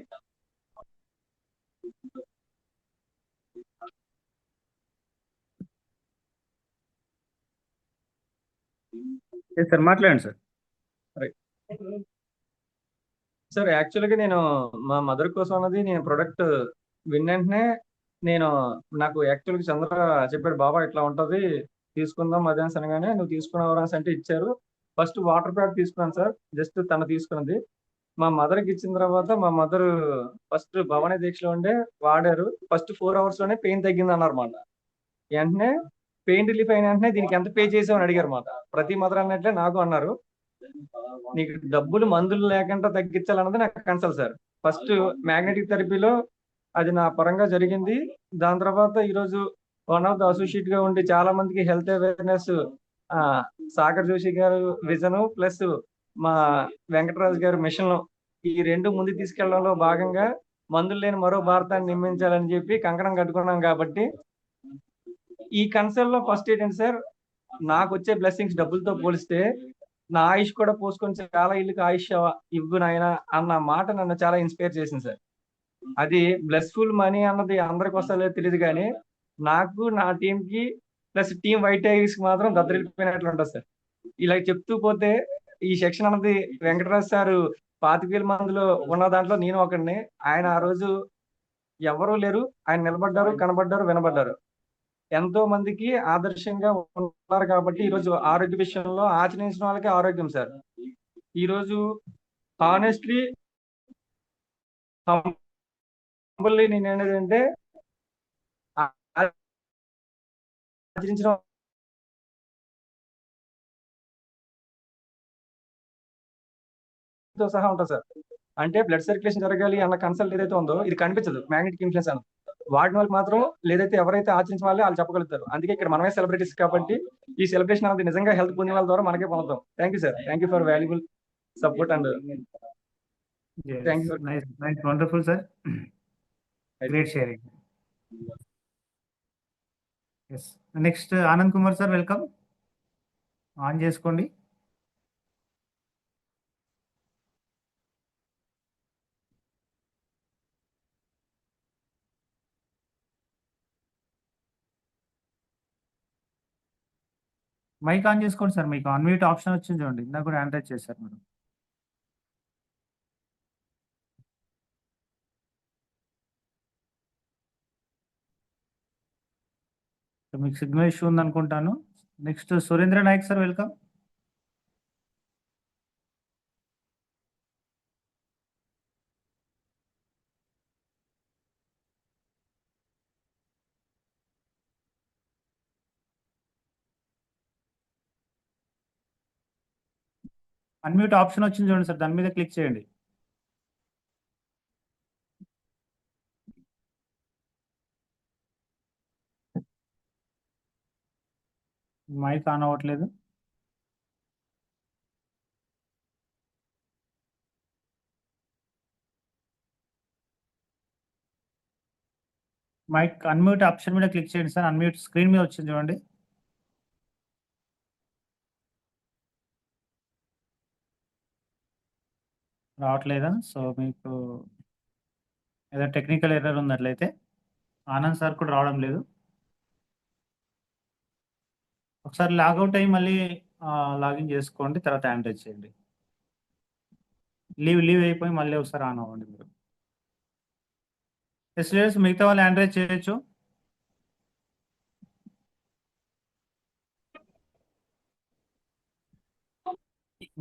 సార్ మాట్లాడండి సార్. సార్ యాక్చువల్గా నేను మా మదర్ కోసం అన్నది నేను ప్రొడక్ట్ వెంటనే నాకు యాక్చువల్గా చంద్ర చెప్పాడు, బాబా ఇట్లా ఉంటుంది తీసుకుందాం అదే అనగానే నువ్వు తీసుకున్నావు అంటే ఇచ్చారు. ఫస్ట్ వాటర్ ప్యాడ్ తీసుకున్నాను సార్, జస్ట్ తను తీసుకున్నది. మా మదర్కి ఇచ్చిన తర్వాత మా మదర్ ఫస్ట్ భవానీ దీక్షలో ఉండే వాడారు. ఫస్ట్ 4 hours లోనే పెయిన్ తగ్గింది అన్నారు మాట. వెంటనే పెయిన్ రిలీఫ్ అయిన వెంటనే దీనికి ఎంత పే చేసామని అడిగారు మాట. ప్రతి మదర్ అన్నట్లే నాకు అన్నారు, నీకు డబ్బులు మందులు లేకుండా తగ్గించాలన్నది నాకు కన్సల్ట్ సార్. ఫస్ట్ మ్యాగ్నెటిక్ థెరపీలో అది నా పరంగా జరిగింది. దాని తర్వాత ఈరోజు వన్ ఆఫ్ ద అసోసియేట్ గా ఉండి చాలా మందికి హెల్త్ అవేర్నెస్ సాగర్ జోషి గారు విజన్ ప్లస్ మా వెంకటరాజు గారు మిషన్, ఈ రెండు ముందుకు తీసుకెళ్లడంలో భాగంగా మందులు లేని మరో భారతాన్ని నిర్మించాలని చెప్పి కంకణం కట్టుకున్నాం. కాబట్టి ఈ కన్సల్ట్ లో ఫస్ట్ ఏంటంటే సార్, నాకు వచ్చే బ్లెస్సింగ్స్ డబ్బులతో పోలిస్తే నా ఆయుష్ కూడా పోసుకొని చాలా ఇల్లుకి ఆయుష్ ఇవ్వు నాయన అన్న మాట నన్ను చాలా ఇన్స్పైర్ చేసింది సార్. అది బ్లెస్ఫుల్ మనీ అన్నది అందరికి వస్తుందో తెలియదు, కానీ నాకు నా టీం కి ప్లస్ టీం వైట్ టైగర్స్ కి మాత్రం దద్దరిల్లిపోయినట్లు ఉంటుంది సార్. ఇలా చెప్తూ పోతే ఈ సెక్షన్ అన్నది వెంకటరాజ్ సార్ 25,000 మందిలో ఉన్న దాంట్లో నేను ఒకడిని. ఆయన ఆ రోజు ఎవరూ లేరు, ఆయన నిలబడ్డారు, కనబడ్డారు, వినబడ్డారు. ఎంతో మందికి ఆదర్శంగా ఉన్నారు. కాబట్టి ఈరోజు ఆరోగ్య విషయంలో ఆచరించిన వాళ్ళకి ఆరోగ్యం సార్. ఈరోజు హానెస్ట్లీ హంబుల్లీ నేను ఏంటంటే ఆచరించిన సహా ఉంటుంది సార్. అంటే బ్లడ్ సర్క్యులేషన్ జరగాలి అన్న కన్సల్ట్ ఏదైతే ఉందో ఇది కనిపించదు మ్యాగ్నెటిక్ ఇన్ఫ్లుయెన్స్ అని. వాడిన వాళ్ళకి మాత్రం లేదైతే ఎవరైతే ఆచరించిన వాళ్ళే వాళ్ళు చెప్పగలుగుతారు. అందుకే ఇక్కడ మనమే సెలబ్రిటీస్ కాబట్టి ఈ సెలబ్రేషన్ అనేది నిజంగా హెల్త్ పొందిన వాళ్ళ ద్వారా మనకే పొందుతాం. Thank you sir, thank you for valuable support and thank you. Nice wonderful sir, great sharing. Yes, next Anand Kumar sir, welcome. On చేసుకోండి. మైక్ ఆన్ చేసుకోండి సార్, మీకు అన్మ్యూట్ ఆప్షన్ వచ్చింది చూడండి, ఇందాక కూడా హ్యాండ్ రైజ్ చేశారు మీరు. మీకు సిగ్నల్ ఇష్యూ ఉంది అనుకుంటాను. Next Surendra Nayak sir, welcome. Unmute option వచ్చింది చూడండి సార్, దాని మీద క్లిక్ చేయండి. మైక్ ఆన్ అవ్వట్లేదు. మైక్ అన్మ్యూట్ ఆప్షన్ మీద క్లిక్ చేయండి సార్, అన్మ్యూట్ స్క్రీన్ మీద వచ్చింది చూడండి. రావట్లేదా? సో మీకు ఏదో టెక్నికల్ ఎర్రర్ ఉన్నట్లయితే. ఆనంద్ సార్ కూడా రావడం లేదు. ఒకసారి లాగౌట్ అయ్యి మళ్ళీ లాగిన్ చేసుకోండి, తర్వాత హ్యాండ్ రైజ్ చేయండి. లీవ్ అయిపోయి మళ్ళీ ఒకసారి ఆన్ అవ్వండి మీరు. ఎస్, మిగతా వాళ్ళు హ్యాండ్ రైజ్ చేయొచ్చు.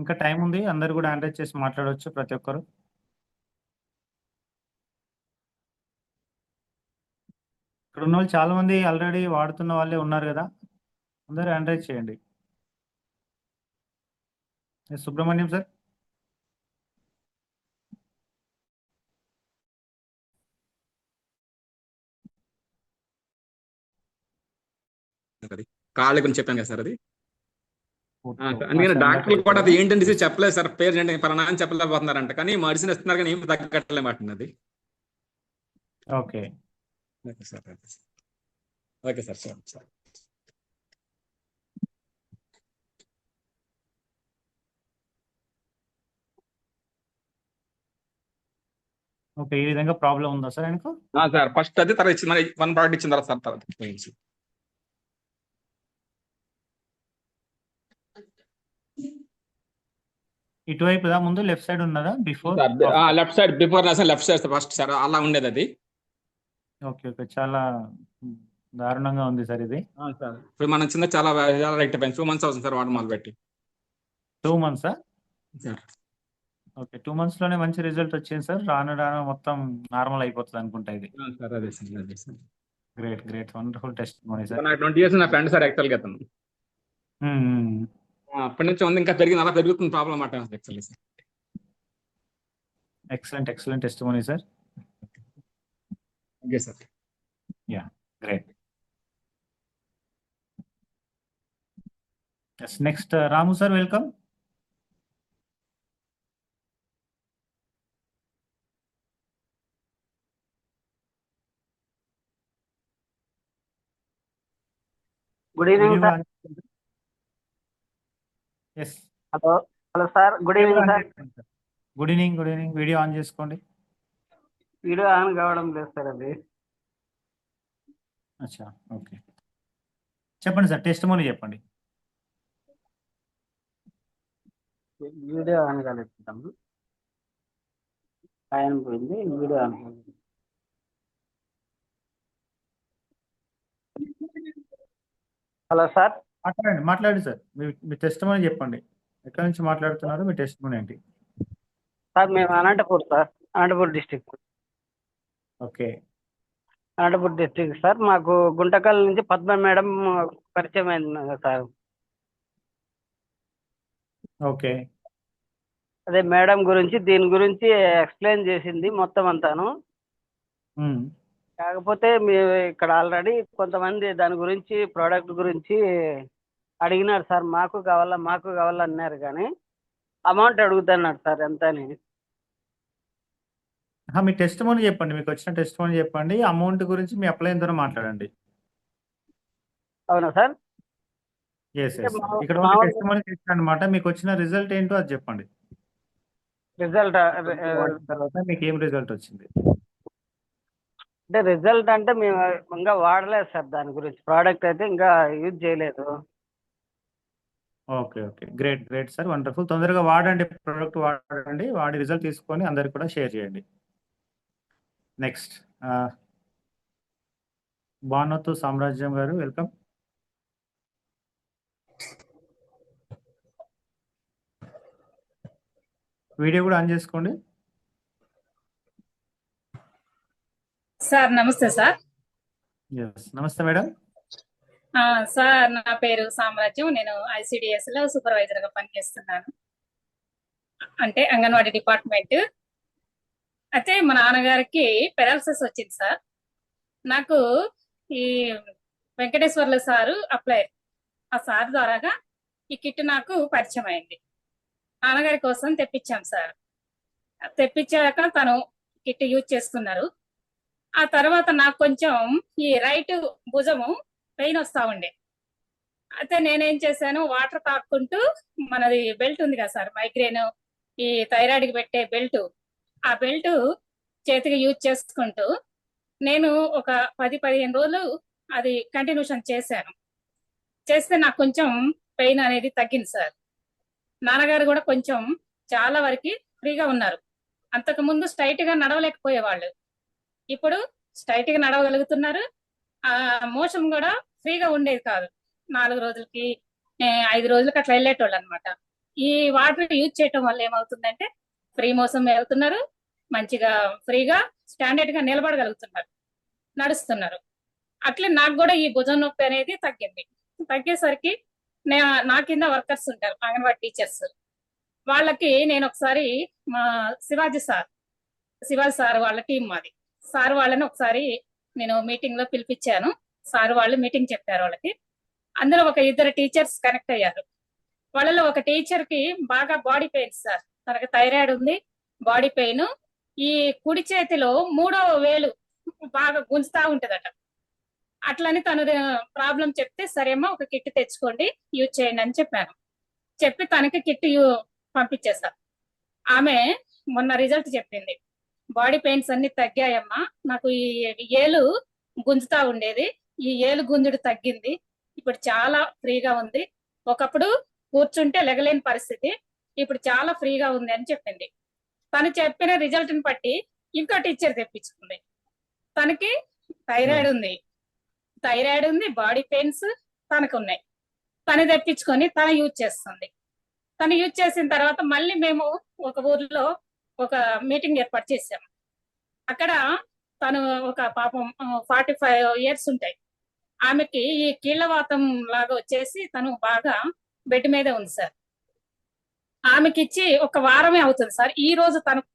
ఇంకా టైం ఉంది, అందరు కూడా హ్యాండ్ రైజ్ చేసి మాట్లాడవచ్చు ప్రతి ఒక్కరు. ఇక్కడ ఉన్న వాళ్ళు చాలా మంది ఆల్రెడీ వాడుతున్న వాళ్ళే ఉన్నారు కదా, అందరూ హ్యాండ్ రైజ్ చేయండి. సుబ్రహ్మణ్యం సార్. అది కాళ్ళ గురించి చెప్పాను కదా సార్, అది అందుకని డాక్టర్లు కూడా అది ఏంటంటే డిసీజ్ చెప్పలేదు సార్, పేరు ఏంటి పలానా అని చెప్పలేకపోతున్నారంట, కానీ మెడిసిన్ ఇస్తున్నారు కానీ ఏమి తగ్గట్లేమాట అది. Okay okay sir, okay sir, sir. Okay, ఈ విధంగా ప్రాబ్లం ఉందా సార్ ఆయనకు? సార్ ఫస్ట్ అది తర్వాత ఇచ్చింది, మరి 1 ప్రోడక్ట్ ఇచ్చిన తర్వాత సార్ తర్వాత ఇటువైపుదా ముందు లెఫ్ట్ సైడ్ ఉన్నదా before? Left side before left side first sir అలా ఉండేది అది. ఓకే, చాలా దారుణంగా ఉంది సార్ ఇది. సార్ ఇప్పుడు మనం చిన్న చాలా రైట్ అయిపోయింది. 2 months అవుతుంది సార్ వాడు మొదలు పెట్టి. 2 months సార్ ఓకే, 2 months లోనే మంచి రిజల్ట్ వచ్చింది సార్. రాను మొత్తం నార్మల్ అయిపోతుంది అనుకుంటా ఇది. సార్ అదే sir. Great wonderful testimony sir. నాకు 20 years నా ఫ్రెండ్ సార్ యాక్చువల్గా అతను. అప్పటి నుంచి ఉంది, ఇంకా పెరిగింది, అలా పెరుగుతుంది ప్రాబ్లం అన్నమాట actually sir. Excellent testimony sir. Okay sir. Great. Next Ramu sir, welcome. Good evening sir. Yes, hello sir, good evening sir. Good evening. Video on చేసుకోండి. వీడియో ఆన్ కావడం లేదు సార్ అది. అచ్చా, ఓకే, చెప్పండి సార్, టెస్టిమోనీ చెప్పండి. Video on కాలేదు, ఆయన పోయింది, వీడియో ఆన్ కాలేదు. Hello sir. మాట్లాడండి సార్, మీ టెస్టిమోనీ చెప్పండి. ఎక్కడి నుంచి మాట్లాడుతున్నారు, మీ టెస్టిమోనీ ఏంటి? సార్ మేము Anantapur district. Okay, Anantapur district sir. మాకు గుంటకల్ నుంచి పద్మ మేడం పరిచయం అయింది సార్. ఓకే. అదే మేడం గురించి దీని గురించి ఎక్స్ప్లెయిన్ చేసింది మొత్తం అంతాను. ఉమ్. కాకపోతే మీ ఇక్కడ ఆల్రెడీ కొంతమంది దాని గురించి ప్రోడక్ట్ గురించి అడిగినారు సార్, మాకు కావాలా అన్నారు, కానీ అమౌంట్ అడుగుతున్నాడు సార్ ఎంత అని. మీ టెస్ట్ మనీ చెప్పండి, మీకు వచ్చిన టెస్ట్ మనీ చెప్పండి, అమౌంట్ గురించి మీ అప్లై ద్వారా మాట్లాడండి. అవునా సార్? ఎస్ అంటే ఎస్ మా- ఇక్కడ మా ఓన్లీ టెస్ట్ మనీ టెస్ట్ అనమాట. మీకు వచ్చిన రిజల్ట్ ఏంటో అది చెప్పండి. రిజల్ట్ వాడిన తర్వాత మీకు ఏం రిజల్ట్ వచ్చింది? అంటే రిజల్ట్ అంటే మేము ఇంకా వాడలేదు సార్, దాని గురించి ప్రోడక్ట్ అయితే ఇంకా యూజ్ చేయలేదు. Okay okay, great great sir, wonderful. తొందరగా వాడండి, ప్రోడక్ట్ వాడండి, వాడి రిజల్ట్ తీసుకొని అందరికి కూడా షేర్ చేయండి. నెక్స్ట్ భానుతు సామ్రాజ్యం గారు, వెల్కమ్. వీడియో కూడా ఆన్ చేసుకోండి. సార్ నమస్తే సార్. ఎస్, నమస్తే మేడం. సార్ నా పేరు సామ్రాజ్యం, నేను ICDS లో సూపర్వైజర్ గా పనిచేస్తున్నాను, అంటే అంగన్వాడీ డిపార్ట్మెంట్. అయితే మా నాన్నగారికి పెరాలసిస్ వచ్చింది సార్. నాకు ఈ వెంకటేశ్వర్లు సారు అప్లై, ఆ సార్ ద్వారాగా ఈ కిట్ నాకు పరిచయం అయింది. నాన్నగారి కోసం తెప్పించాం సార్. తెప్పించాక తను కిట్ యూజ్ చేసుకున్నారు. ఆ తర్వాత నాకు కొంచెం ఈ రైట్ భుజము పెయిన్ వస్తా ఉండే. అయితే నేనేం చేశాను, వాటర్ తాక్కుంటూ, మనది బెల్ట్ ఉంది కదా సార్, మైగ్రేన్ ఈ థైరాయిడ్ కి పెట్టే బెల్ట్, ఆ బెల్ట్ చేతికి యూజ్ చేసుకుంటూ నేను ఒక 10-15 రోజులు అది కంటిన్యూషన్ చేశాను. చేస్తే నాకు కొంచెం పెయిన్ అనేది తగ్గింది సార్. నాన్నగారు కూడా కొంచెం చాలా వరకు ఫ్రీగా ఉన్నారు. అంతకు ముందు స్ట్రైట్ గా నడవలేకపోయేవాళ్ళు, ఇప్పుడు స్ట్రైట్ గా నడవగలుగుతున్నారు. ఆ మోషన్ కూడా ఫ్రీగా ఉండేది కాదు. 4 రోజులకి 5 రోజులకి అట్లా వెళ్ళేటోళ్ళు అనమాట. ఈ వాటర్ యూజ్ చేయటం వల్ల ఏమవుతుందంటే ఫ్రీ మోషన్ వెళ్తున్నారు, మంచిగా ఫ్రీగా స్టాండర్డ్ గా నిలబడగలుగుతున్నారు, నడుస్తున్నారు. అట్లే నాకు కూడా ఈ భుజం నొప్పి అనేది తగ్గింది. తగ్గేసరికి నా కింద వర్కర్స్ ఉంటారు, అంగన్వాడీ టీచర్స్, వాళ్ళకి నేను ఒకసారి మా శివాజీ సార్ వాళ్ళ టీం మాది, సార్ వాళ్ళని ఒకసారి నేను మీటింగ్ లో పిలిపించాను. సార్ వాళ్ళు మీటింగ్ చెప్పారు వాళ్ళకి. అందులో ఒక 2 టీచర్స్ కనెక్ట్ అయ్యారు. వాళ్ళలో ఒక టీచర్ కి బాగా బాడీ పెయిన్ సార్, తనకి థైరాయిడ్ ఉంది, బాడీ పెయిన్. ఈ కుడి చేతిలో 3వ వేలు బాగా గుంజుతా ఉంటదట. అట్లని తను ప్రాబ్లం చెప్తే, సరేమ్మా ఒక కిట్ తెచ్చుకోండి, యూజ్ చేయండి అని చెప్పాను. చెప్పి తనకి కిట్ పంపించేశారు. ఆమె మొన్న రిజల్ట్ చెప్పింది, బాడీ పెయిన్స్ అన్ని తగ్గాయమ్మా, నాకు ఈ ఏలు గుంజుతా ఉండేది, ఈ ఏలు గుంజుడు తగ్గింది, ఇప్పుడు చాలా ఫ్రీగా ఉంది, ఒకప్పుడు కూర్చుంటే లెగలేని పరిస్థితి, ఇప్పుడు చాలా ఫ్రీగా ఉంది అని చెప్పింది. తను చెప్పిన రిజల్ట్ ని బట్టి ఇంకో టీచర్ తెప్పించుకుంది. తనకి థైరాయిడ్ ఉంది, బాడీ పెయిన్స్ తనకు ఉన్నాయి. తను తెప్పించుకొని తను యూజ్ చేస్తుంది. తను యూజ్ చేసిన తర్వాత మళ్ళీ మేము ఒక ఊర్లో ఒక మీటింగ్ ఏర్పాటు చేసాము. అక్కడ తను ఒక పాపం 45 years ఉంటాయి, ఆమెకి ఈ కీళ్ళవాతం లాగా వచ్చేసి తను బాగా బెడ్ మీదే ఉంది సార్. ఆమెకి ఇచ్చి 1 వారమే అవుతుంది సార్. ఈ రోజు తనకు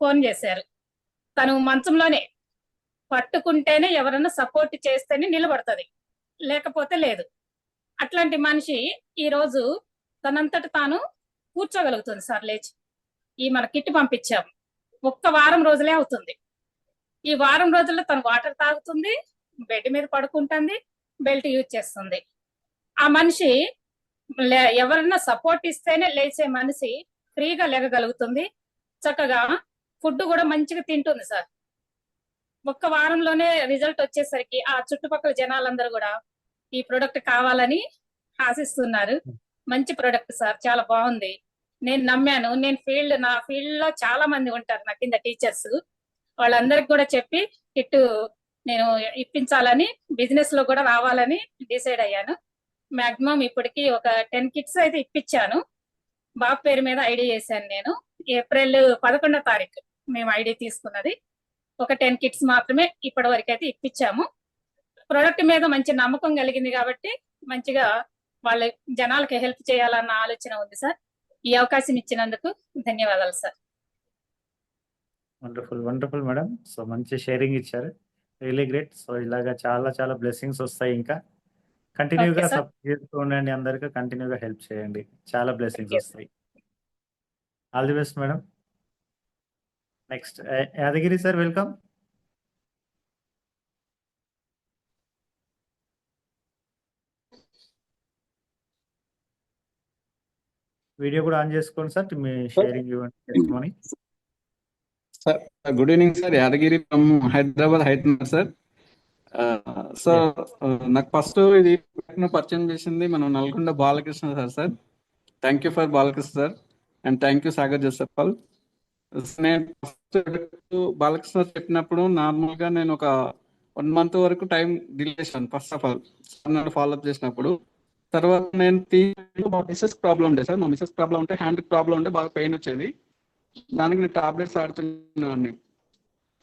ఫోన్ చేశారు. తను మంచంలోనే పట్టుకుంటేనే, ఎవరైనా సపోర్ట్ చేస్తేనే నిలబడుతుంది, లేకపోతే లేదు. అట్లాంటి మనిషి ఈ రోజు తనంతట తాను కూర్చోగలుగుతుంది సార్ లేచి. ఈ మన కిట్ పంపించాము, 1 వారం రోజులే అవుతుంది. ఈ వారం రోజుల్లో తను వాటర్ తాగుతుంది, బెడ్ మీద పడుకుంటుంది, బెల్ట్ యూజ్ చేస్తుంది. ఆ మనిషి ఎవరైనా సపోర్ట్ ఇస్తేనే లేచే మనిషి ఫ్రీగా లేగగలుగుతుంది. చక్కగా ఫుడ్ కూడా మంచిగా తింటుంది సార్. 1 వారంలోనే రిజల్ట్ వచ్చేసరికి ఆ చుట్టుపక్కల జనాలందరూ కూడా ఈ ప్రొడక్ట్ కావాలని ఆశిస్తున్నారు. మంచి ప్రొడక్ట్ సార్, చాలా బాగుంది. నేను నమ్మాను. నా ఫీల్డ్ లో చాలా మంది ఉంటారు నా కింద టీచర్స్, వాళ్ళందరికి కూడా చెప్పి కిట్ నేను ఇప్పించాలని, బిజినెస్ లో కూడా రావాలని డిసైడ్ అయ్యాను. మాక్సిమం ఇప్పటికి ఒక 10 కిట్స్ అయితే ఇప్పించాను. బాబు పేరు మీద ఐడి చేశాను నేను. ఏప్రిల్ 11వ తారీఖు మేము ఐడి తీసుకున్నది. ఒక 10 కిట్స్ మాత్రమే ఇప్పటి వరకు అయితే ఇప్పించాము. ప్రొడక్ట్ మీద మంచి నమ్మకం కలిగింది కాబట్టి మంచిగా వాళ్ళ జనాలకి హెల్ప్ చేయాలన్న ఆలోచన ఉంది సార్. ఈ అవకాశం ఇచ్చినందుకు ధన్యవాదాలు sir. Wonderful wonderful madam. So మంచి షేరింగ్ ఇచ్చారు, రియలీ గ్రేట్. సో ఇలాగా చాలా చాలా బ్లెస్సింగ్స్ వస్తాయి. ఇంకా కంటిన్యూగా ఓకే సార్. సపోర్ట్ చేస్తూ ఉండండి, అందరికీ కంటిన్యూగా హెల్ప్ చేయండి, చాలా బ్లెస్సింగ్స్ థ్యాంక్ యూ. వస్తాయి. All the best madam. Next Yadagiri sir, welcome. Video కూడా ఆన్ చేసుకోండి సార్, మీ షేరింగ్ ఇవ్వండి, testimony. Sir good evening sir, Yadagiri from Hyderabad sir. So నాకు ఫస్ట్ ఇది పరిచయం చేసింది మనం Nalgonda Balakrishna sir. Thank you for Balakrishna sir and thank you Sagar Joseph Paul. నేను ఫస్ట్ బాలకృష్ణ చెప్పినప్పుడు నార్మల్గా నేను ఒక 1 month వరకు టైం డిలే చేశాను. ఫస్ట్ ఆఫ్ ఆల్ నన్ను ఫాలోఅప్ చేసినప్పుడు తర్వాత నేను మా మిస్సెస్ ప్రాబ్లం ఉండే సార్. మా మిస్సెస్ ప్రాబ్లం ఉంటే హ్యాండ్ ప్రాబ్లం ఉంటే బాగా పెయిన్ వచ్చేది, దానికి నేను టాబ్లెట్స్ ఆడుతున్నాను.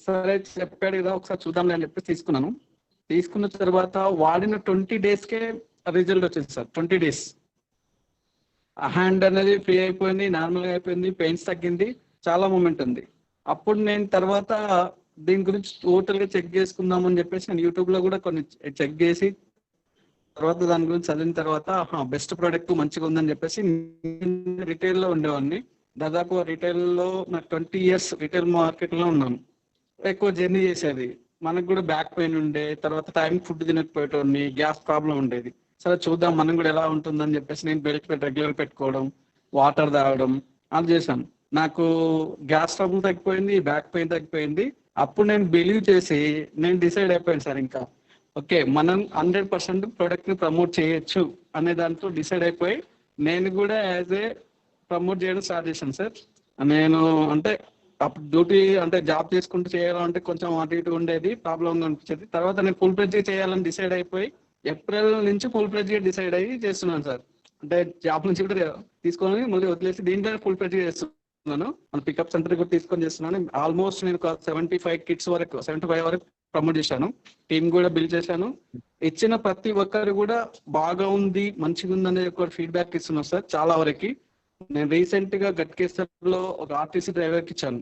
సరే చెప్పాడు కదా ఒకసారి చూద్దాంలే అని చెప్పేసి తీసుకున్నాను. తీసుకున్న తర్వాత వాడిన 20 daysకే రిజల్ట్ వచ్చింది సార్. 20 days ఆ హ్యాండ్ అనేది ఫ్రీ అయిపోయింది, నార్మల్గా అయిపోయింది, పెయిన్స్ తగ్గింది, చాలా మూమెంట్ ఉంది. అప్పుడు నేను తర్వాత దీని గురించి టోటల్గా చెక్ చేసుకుందామని చెప్పేసి నేను యూట్యూబ్లో కూడా కొన్ని చెక్ చేసి తర్వాత దాని గురించి చదివిన తర్వాత బెస్ట్ ప్రోడక్ట్ మంచిగా ఉందని చెప్పేసి రిటైల్లో ఉండేవాడిని. దాదాపు రిటైల్లో నాకు 20 years రిటైల్ మార్కెట్లో ఉన్నాను. ఎక్కువ జర్నీ చేసేది, మనకు కూడా బ్యాక్ పెయిన్ ఉండే, తర్వాత టైం ఫుడ్ తినకపోయేటోని, గ్యాస్ ప్రాబ్లం ఉండేది. సరే చూద్దాం మనం కూడా ఎలా ఉంటుందని చెప్పేసి నేను బెల్ట్ రెగ్యులర్ పెట్టుకోవడం, వాటర్ తాగడం అది చేశాను. నాకు గ్యాస్ ట్రబుల్ తగ్గిపోయింది, బ్యాక్ పెయిన్ తగ్గిపోయింది. అప్పుడు నేను బిలీవ్ చేసి నేను డిసైడ్ అయిపోయాను సార్, ఇంకా ఓకే మనం 100% ప్రోడక్ట్ ని ప్రమోట్ చేయొచ్చు అనే దాంతో డిసైడ్ అయిపోయి నేను కూడా యాజ్ ఏ ప్రమోట్ చేయడం స్టార్ట్ చేశాను సార్. నేను అంటే అప్పుడు డ్యూటీ అంటే జాబ్ చేసుకుంటూ చేయాలంటే కొంచెం అటు ఇటు ఉండేది, ప్రాబ్లంగా అనిపించేది. తర్వాత నేను ఫుల్ ప్లెడ్జ్ చేయాలని డిసైడ్ అయిపోయి ఏప్రిల్ నుంచి ఫుల్ ప్లెడ్జ్ డిసైడ్ అయ్యి చేస్తున్నాను సార్. అంటే జాబ్ నుంచి కూడా తీసుకొని మళ్ళీ వదిలేసి దీంట్లో ఫుల్ ప్లెడ్జ్ చేస్తున్నాను. మన పికప్ సెంటర్ కూడా తీసుకొని చేస్తున్నాను. ఆల్మోస్ట్ నేను 75 kids వరకు 75 వరకు ప్రమోట్ చేశాను. టీమ్ కూడా బిల్డ్ చేశాను. ఇచ్చిన ప్రతి ఒక్కరు కూడా బాగా ఉంది, మంచిగా ఉంది అనే ఒక ఫీడ్బ్యాక్ ఇస్తున్నాను సార్. చాలా వరకు నేను రీసెంట్ గా గట్కేసర్లో ఒక ఆర్టీసీ డ్రైవర్ కి ఇచ్చాను.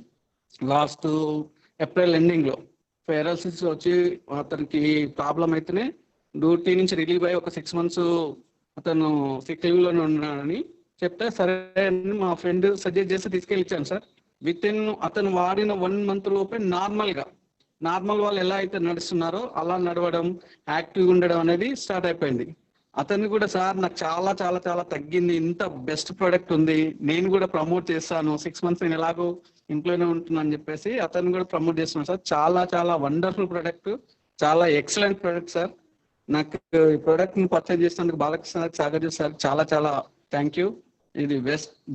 లాస్ట్ ఏప్రిల్ ఎండింగ్ లో ఫెరాలసిస్ వచ్చి అతనికి ప్రాబ్లం అయితేనే డ్యూటీ నుంచి రిలీవ్ అయ్యి ఒక 6 months అతను సిక్ లీవ్ లోనే ఉన్నాడని చెప్తే సరే మా ఫ్రెండ్ సజెస్ట్ చేస్తే తీసుకెళ్ళి ఇచ్చాను సార్. విత్ ఇన్ అతను వాడిన 1 month లోపే నార్మల్ వాళ్ళు ఎలా అయితే నడుస్తున్నారో అలా నడవడం, యాక్టివ్గా ఉండడం అనేది స్టార్ట్ అయిపోయింది. అతన్ని కూడా సార్ నాకు చాలా చాలా చాలా తగ్గింది, ఇంత బెస్ట్ ప్రోడక్ట్ ఉంది, నేను కూడా ప్రమోట్ చేస్తాను, 6 months నేను ఎలాగో ఇంట్లోనే ఉంటున్నాను అని చెప్పేసి అతన్ని కూడా ప్రమోట్ చేస్తున్నాను సార్. చాలా చాలా వండర్ఫుల్ ప్రోడక్ట్, చాలా ఎక్సలెంట్ ప్రోడక్ట్ సార్. నాకు ఈ ప్రోడక్ట్ ని పర్చేజ్ చేసినందుకు బాలకృష్ణ సాగర్ సార్ చాలా చాలా థ్యాంక్ యూ. ఇది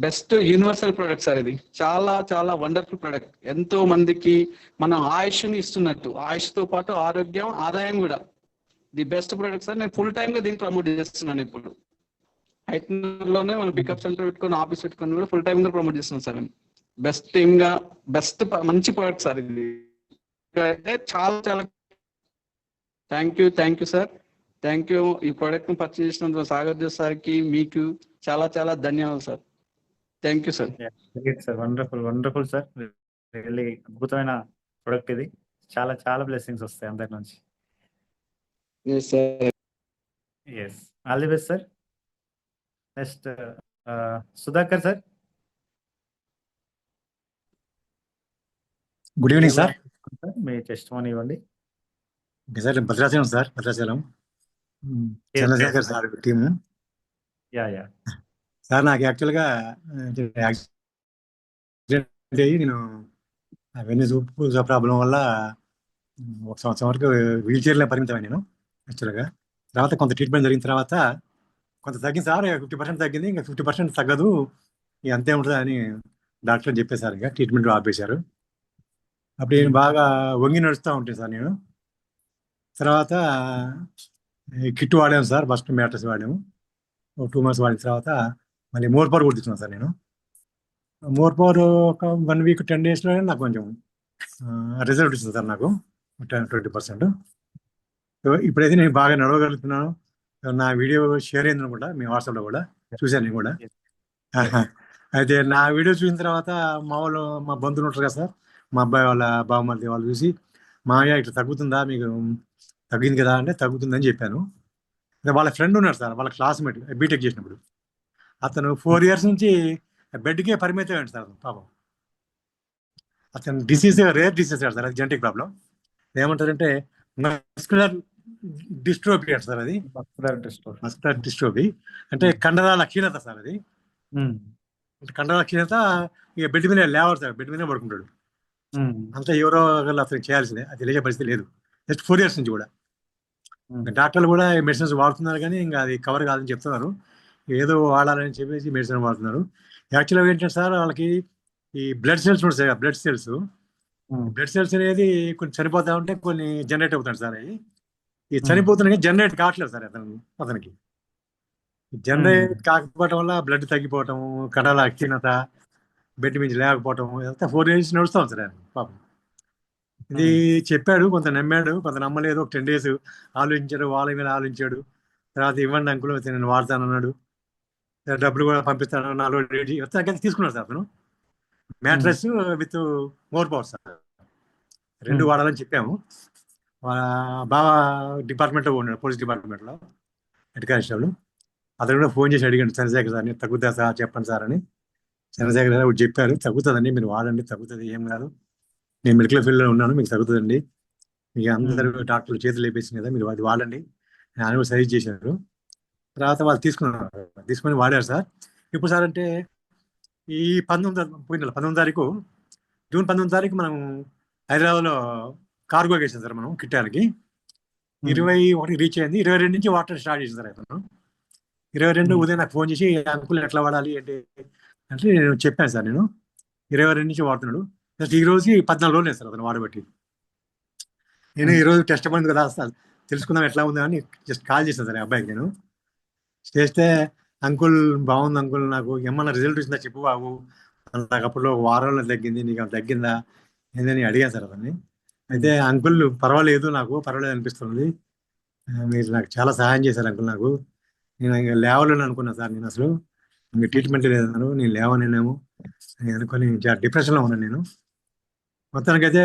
బెస్ట్ యూనివర్సల్ ప్రోడక్ట్ సార్. ఇది చాలా చాలా వండర్ఫుల్ ప్రోడక్ట్. ఎంతో మందికి మన ఆయుష్ని ఇస్తున్నట్టు, ఆయుష్తో పాటు ఆరోగ్యం, ఆదాయం కూడా. The best product sir. నేను ఫుల్ టైమ్ గా దీన్ని ప్రమోట్ చేస్తున్నాను. ఇప్పుడు హైదరాబాద్లోనే మనం పికప్ సెంటర్ పెట్టుకొని ఆఫీస్ పెట్టుకొని కూడా ఫుల్ టైమ్ గా ప్రమోట్ చేస్తున్నాను సార్. బెస్ట్ టీమ్ గా బెస్ట్ మంచి ప్రోడక్ట్ సార్ ఇది. అయితే చాలా చాలా thank you sir. Thank you. ఈ ప్రోడక్ట్ ని పర్చేజ్ చేసినందుకు సాగర్ జోస్ సార్కి మీకు చాలా చాలా ధన్యవాదాలు sir. Thank you sir. Sir wonderful wonderful sir, really అద్భుతమైన ప్రొడక్ట్ ఇది. చాలా చాలా బ్లెస్సింగ్స్ వస్తాయి అందరి నుంచి. Yes, all the best sir. Next Sudhakar sir. Good evening sir. మీ టెస్టిమనీ ఇవ్వండి. Sir Bhadrachalam sir, Bhadrachalam Chandrashekar sir team. Sir నాకు యాక్చువల్గా యాక్సిడెంట్ అయ్యి నేను అవన్నీ చూపు ప్రాబ్లం వల్ల 1 సంవత్సరం వరకు వీల్ చైర్లో పరిమితమైన నేను యాక్చువల్గా. తర్వాత కొంత ట్రీట్మెంట్ జరిగిన తర్వాత కొంత తగ్గింది సార్, 50% తగ్గింది, ఇంకా 50% తగ్గదు, ఇక అంతే ఉంటుంది అని డాక్టర్ చెప్పేశారు. ఇక ట్రీట్మెంట్ ఆపేశారు. అప్పుడు నేను బాగా వంగి నడుస్తూ ఉంటాను సార్ నేను. తర్వాత కిట్ వాడాము సార్, ఫస్ట్ మ్యాట్రస్ వాడాము, 2 months వాడిన తర్వాత మళ్ళీ మోర్ పవర్ కూడా తీసుకున్నాను సార్ నేను. మోర్ పవర్ ఒక 1 week 10 daysలో నాకు కొంచెం రిజల్ట్ వచ్చింది సార్, నాకు 20%. సో ఇప్పుడైతే నేను బాగా నడవగలుగుతున్నాను. నా వీడియో షేర్ అయింది అనుకుంటా మీ వాట్సాప్లో కూడా చూశాను నేను కూడా. అయితే నా వీడియో చూసిన తర్వాత మా బంధువులు ఉంటారు కదా సార్, మా అబ్బాయి వాళ్ళ బావమరిది వాళ్ళు చూసి, మామయ్య ఇట్లా తగ్గుతుందా మీకు, తగ్గింది కదా అంటే తగ్గుతుందని చెప్పాను. అయితే వాళ్ళ ఫ్రెండ్ ఉన్నాడు సార్, వాళ్ళ క్లాస్మేట్ బీటెక్ చేసినప్పుడు, అతను 4 ఇయర్స్ నుంచి బెడ్కే పరిమితం అయ్యాడు సార్ పాపం. అతను డిసీజ్ రేర్ డిసీజ్ సార్, అది జెనెటిక్ ప్రాబ్లం. ఏమంటారంటే మస్కులర్ డిస్ట్రోఫీ అంట సార్, అది మస్కులర్ డిస్ట్రోఫీ అంటే కండరాల క్షీణత సార్ అది. కండరాల క్షీణత, ఇక బెడ్ మీద లేవరు సార్, బెడ్ మీద పడుకుంటాడు. అంతా ఎవరో ఒకళ్ళు అతనికి చేయాల్సిందే, అది తెలియజే పరిస్థితి లేదు. జస్ట్ 4 ఇయర్స్ నుంచి కూడా డాక్టర్లు కూడా మెడిసిన్స్ వాడుతున్నారు, కానీ ఇంకా అది కవర్ కాదని చెప్తున్నారు. ఏదో వాడాలని చెప్పేసి మెడిసిన్ వాడుతున్నారు. యాక్చువల్గా ఏంటంటే సార్, వాళ్ళకి ఈ బ్లడ్ సెల్స్ ఉంటాయి కదా, బ్లడ్ సెల్స్ అనేది కొన్ని చనిపోతా ఉంటే కొన్ని జనరేట్ అవుతాయి సార్. అవి ఈ చనిపోతున్నాయి జనరేట్ కావట్లేదు సార్ అతనికి. జనరేట్ కాకపోవటం వల్ల బ్లడ్ తగ్గిపోవటం, కణాల క్షీణత, బెడ్ మీద లేకపోవటం, ఇదంతా 4 ఇయర్స్ నడుస్తాం సార్ ఆయన పాపం. ఇది చెప్పాడు, కొంత నమ్మాడు, కొంత నమ్మలేదు. ఒక 10 days ఆలోచించాడు, వాళ్ళ మీద ఆలోచించాడు. తర్వాత ఇవ్వండి అంకుల్, నేను వాడతానన్నాడు. డబ్బులు కూడా పంపిస్తాను, 4 తీసుకున్నాడు సార్ అతను. Mattress with more power sir, 2 వాడాలని చెప్పాము. బాగా డిపార్ట్మెంట్లో ఉన్నాడు, పోలీస్ డిపార్ట్మెంట్లో హెడ్ కానిస్టేబుల్. అతను కూడా ఫోన్ చేసి అడిగాడు, చంద్రశేఖర్ సార్ తగ్గుతా సార్ చెప్పండి సార్ అని. చంద్రశేఖర్ సార్ ఒకటి చెప్పారు, తగ్గుతుందండి, మీరు వాడండి, తగ్గుతుంది, ఏం కాదు, నేను మెడికల్ ఫీల్డ్లో ఉన్నాను, మీకు తగ్గుతుందండి, మీకు అందరూ డాక్టర్లు చేతులు లేపేసింది కదా, మీరు అది వాడండి ఆయన కూడా సజెస్ట్ చేశారు. తర్వాత వాళ్ళు తీసుకొని వాడారు సార్. ఇప్పుడు సార్ అంటే ఈ 19 తారీఖు, జూన్ 19 తారీఖు మనం హైదరాబాద్లో కార్గో వేసాం సార్ మనం కిట్టానికి. 21 రీచ్ అయింది, 22 నుంచి వాటర్ స్టార్ట్ చేసింది సార్ అతను. 22 ఉదయం నాకు ఫోన్ చేసి అంకుల్ ఎట్లా వాడాలి అంటే నేను చెప్పాను సార్, నేను 22 నుంచి వాడుతున్నాడు. జస్ట్ ఈ రోజు 14 రోజులు లేదు సార్ అతను వాడబట్టి. నేను ఈరోజు టెస్ట్ అయింది కదా సార్, తెలుసుకుందాం ఎట్లా ఉందా అని జస్ట్ కాల్ చేశాను సార్ అబ్బాయికి. నేను చేస్తే అంకుల్ బాగుంది అంకుల్, నాకు ఏమన్నా రిజల్ట్ వచ్చిందా చెప్పు బాబు, నాకు అప్పుడు వారంలో తగ్గింది, నీకు తగ్గిందా ఏందని అడిగాను సార్ అతన్ని. అయితే అంకుల్ పర్వాలేదు, నాకు పర్వాలేదు అనిపిస్తుంది, మీరు నాకు చాలా సహాయం చేశారు అంకుల్, నాకు నేను ఇంకా లేవాలని అనుకున్నా సార్, నేను అసలు ఇంకా ట్రీట్మెంట్ లేదన్నారు, నేను లేవనేమో అని అనుకొని డిప్రెషన్లో ఉన్నాను నేను. మొత్తానికైతే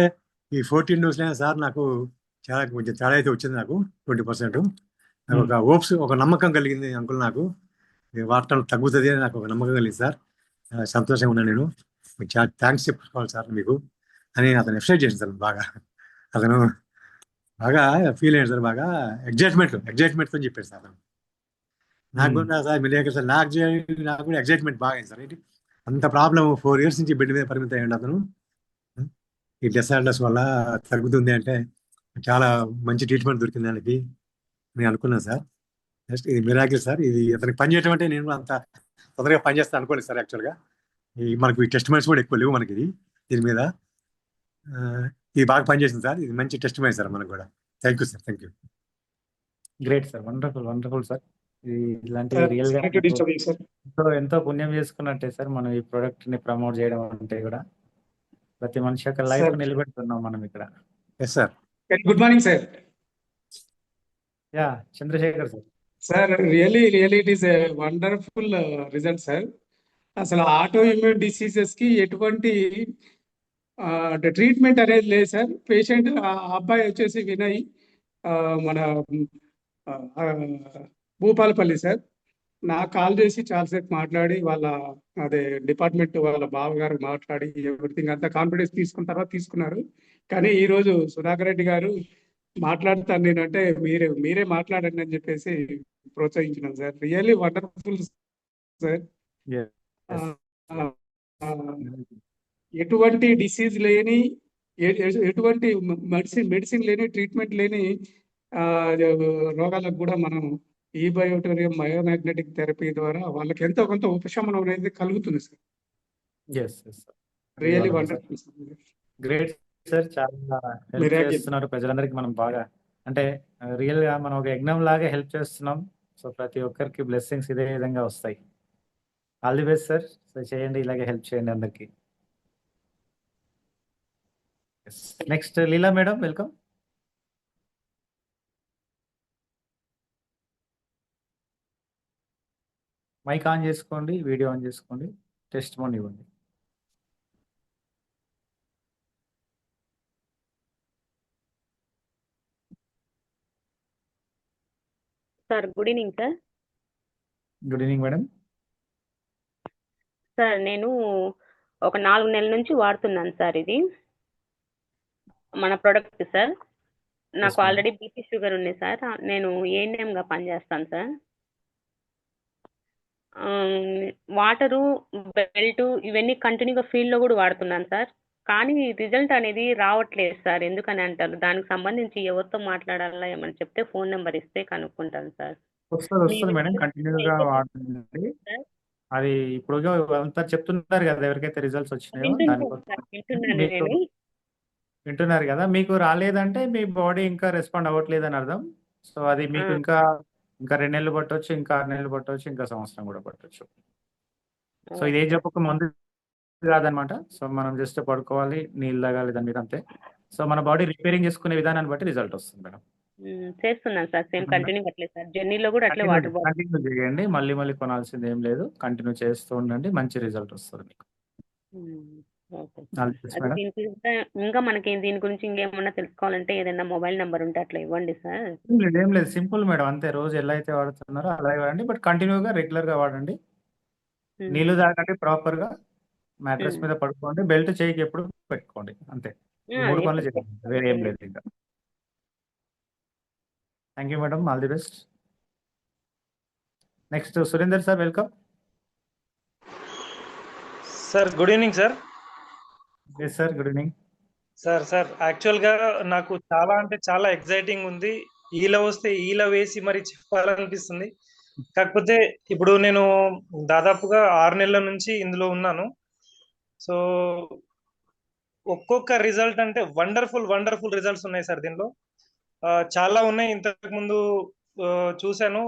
ఈ 14 డోస్ సార్ నాకు చాలా కొంచెం తేడా అయితే వచ్చింది, నాకు 20%. నాకు ఒక హోప్స్, ఒక నమ్మకం కలిగింది అంకుల్, నాకు వాడటం తగ్గుతుంది అని నాకు ఒక నమ్మకం కలిగింది సార్. సంతోషంగా ఉన్నాను నేను, మీకు చాలా థ్యాంక్స్ చెప్పుకోవాలి సార్ మీకు అని అతను ఎక్సైట్ చేసింది సార్. అతను బాగా ఫీల్ అయ్యాడు సార్, బాగా ఎగ్జైట్మెంట్తో చెప్పాడు సార్ అతను. నాకు కూడా సార్ మీరు సార్, నాకు కూడా ఎగ్జైట్మెంట్ బాగా అయింది సార్. ఏంటి అంత ప్రాబ్లం 4 ఇయర్స్ నుంచి బెడ్ మీద పరిమితం అయ్యాడు అతను. ఈ డిసార్డర్స్ వల్ల తగ్గుతుంది అంటే చాలా మంచి ట్రీట్మెంట్ దొరికింది దానికి నేను అనుకున్నాను సార్. జస్ట్ ఇది మిరాకిల్ సార్, ఇది అతనికి పని చేయడం అంటే నేను అంత తొందరగా పని చేస్తాను అనుకోలేదు సార్. యాక్చువల్గా మనకు ఈ టెస్టిమెంట్స్ కూడా ఎక్కువ లేవు మనకి దీని మీద. ఇది బాగా పనిచేసింది సార్, ఇది మంచి టెస్టిమెంట్ సార్ మనకు కూడా. Thank you sir, thank you. Great sir, wonderful sir. ఇలాంటి రియల్ గా ఎంతో పుణ్యం చేసుకున్నట్టే సార్ మనం ఈ ప్రోడక్ట్ ని ప్రమోట్ చేయడం అంటే కూడా. ప్రతి మనిషి యొక్క లైఫ్ నిలబెడుతున్నాం మనం ఇక్కడ. Yes sir. Good morning sir. Yeah Chandrashekar sir. Sir really it is a wonderful result sir. అసలు ఆటో ఇమ్యూన్ డిసీజెస్ కి ఎటువంటి ట్రీట్మెంట్ అనేది లేదు సార్. పేషెంట్ అబ్బాయి వచ్చేసి వినయ్, మన భూపాలపల్లి సార్. నాకు కాల్ చేసి చాలాసేపు మాట్లాడి వాళ్ళ డిపార్ట్మెంట్ వాళ్ళ బావగారు మాట్లాడి ఎవ్రీథింగ్ అంతా కాన్ఫిడెన్స్ తీసుకున్న తర్వాత తీసుకున్నారు. కానీ ఈరోజు సుధాకర్ రెడ్డి గారు మాట్లాడతాను నేను అంటే మీరే మాట్లాడండి అని చెప్పేసి ప్రోత్సహించినాం సార్. Really wonderful sir. ఎటువంటి డిసీజ్ లేని, ఎటువంటి మెడిసిన్ లేని, ట్రీట్మెంట్ లేని రోగాలకు కూడా మనం ఈ బయోటోరియం బయోమాగ్నెటిక్ థెరపీ ద్వారా వాళ్ళకి ఎంతో కొంత ఉపశమనం అనేది కలుగుతుంది sir. Really wonderful sir. Great sir, చాలా హెల్ప్ చేస్తున్నారు ప్రజలందరికీ. మనం బాగా అంటే రియల్ గా మనం ఒక యజ్ఞం లాగా హెల్ప్ చేస్తున్నాం. సో ప్రతి ఒక్కరికి బ్లెస్సింగ్స్ ఇదే విధంగా వస్తాయి. All the best sir. So చేయండి, ఇలాగే హెల్ప్ చేయండి అందరికి. Next Leela madam, welcome. Mic on చేసుకోండి, వీడియో ఆన్ చేసుకోండి. టెస్ట్ మోన్ ఇవ్వండి. Sir good evening sir. Good evening madam. Sir నేను ఒక 4 నెలల నుంచి వాడుతున్నాను సార్ ఇది మన ప్రొడక్ట్ సార్. నాకు madam. ఆల్రెడీ బీపీ షుగర్ ఉంది సార్. నేను ఏఎన్ఎంగా పనిచేస్తాను సార్. వాటరు బెల్ట్ ఇవన్నీ కంటిన్యూగా ఫీల్డ్లో కూడా వాడుతున్నాను సార్. కానీ రిజల్ట్ అనేది రావట్లేదు సార్. ఎందుకని అంటారు? దానికి సంబంధించి ఎవరితో మాట్లాడాలా ఏమని చెప్తే ఫోన్ నెంబర్ ఇస్తే కనుక్కుంటాను సార్. వస్తుంది మేడం, కంటిన్యూగా వాడండి. అది ఇప్పుడు అంతా చెప్తున్నారు కదా, ఎవరికైతే రిజల్ట్స్ వచ్చినాయో వింటున్నాను దానికోసం సార్, వింటున్నాను మీకు నేను. వింటున్నారు కదా. మీకు రాలేదంటే మీ బాడీ ఇంకా రెస్పాండ్ అవ్వట్లేదు అని అర్థం. సో అది మీకు ఇంకా 2 నెలలు పట్టవచ్చు, ఇంకా 6 నెలలు పట్టవచ్చు, ఇంకా సంవత్సరం కూడా పట్టవచ్చు. సో ఇది ఏం చెప్పక ముందు కాదనమాట. సో మనం జస్ట్ పడుకోవాలి, నీళ్ళు తాగాలి దాని మీద అంతే. సో మన బాడీ రిపేరింగ్ చేసుకునే విధానాన్ని బట్టి రిజల్ట్ వస్తుంది మేడం. చేస్తున్నాను సార్. సేమ్ కంటిన్యూ అట్లేదు సార్. జర్నీలో కూడా అట్లే వాటర్ బాటిల్. కంటిన్యూ చేయండి, మళ్ళీ మళ్ళీ కొనాల్సింది ఏం లేదు. కంటిన్యూ చేస్తూ ఉండండి, మంచి రిజల్ట్ వస్తుంది మీకు. ఓకే. ఆల్ ది బెస్ట్ అది మేడం. దీని గురించి ఇంకా మనకి దీని గురించి ఇంకేమన్నా తెలుసుకోవాలంటే ఏదైనా మొబైల్ నెంబర్ ఉంటే అట్లా ఇవ్వండి సార్. ఏం లేదు, సింపుల్ మేడం, అంతే. రోజు ఎలా అయితే వాడుతున్నారో అలాగే వాడండి, బట్ కంటిన్యూగా రెగ్యులర్గా వాడండి. నీళ్లు తాగండి ప్రాపర్గా, మ్యాట్రెస్ మీద పడుకోండి, బెల్ట్ చేయికి ఎప్పుడు పెట్టుకోండి, అంతే. ఈ 3 పనులు చేయండి, వేరే ఏం లేదు ఇంకా. Thank you madam, all the best. Next Surender sir, welcome. Sir good evening sir. Yes sir, good evening. Sir యాక్చువల్గా నాకు చాలా అంటే చాలా ఎగ్జైటింగ్ ఉంది. ఈల వస్తే ఈల వేసి మరి చెప్పాలనిపిస్తుంది. కాకపోతే ఇప్పుడు నేను దాదాపుగా 6 నెలల నుంచి ఇందులో ఉన్నాను. సో ఒక్కొక్క రిజల్ట్ అంటే వండర్ఫుల్ రిజల్ట్స్ ఉన్నాయి సార్ దీనిలో. చాలా ఉన్నాయి, ఇంతకు ముందు చూశాను.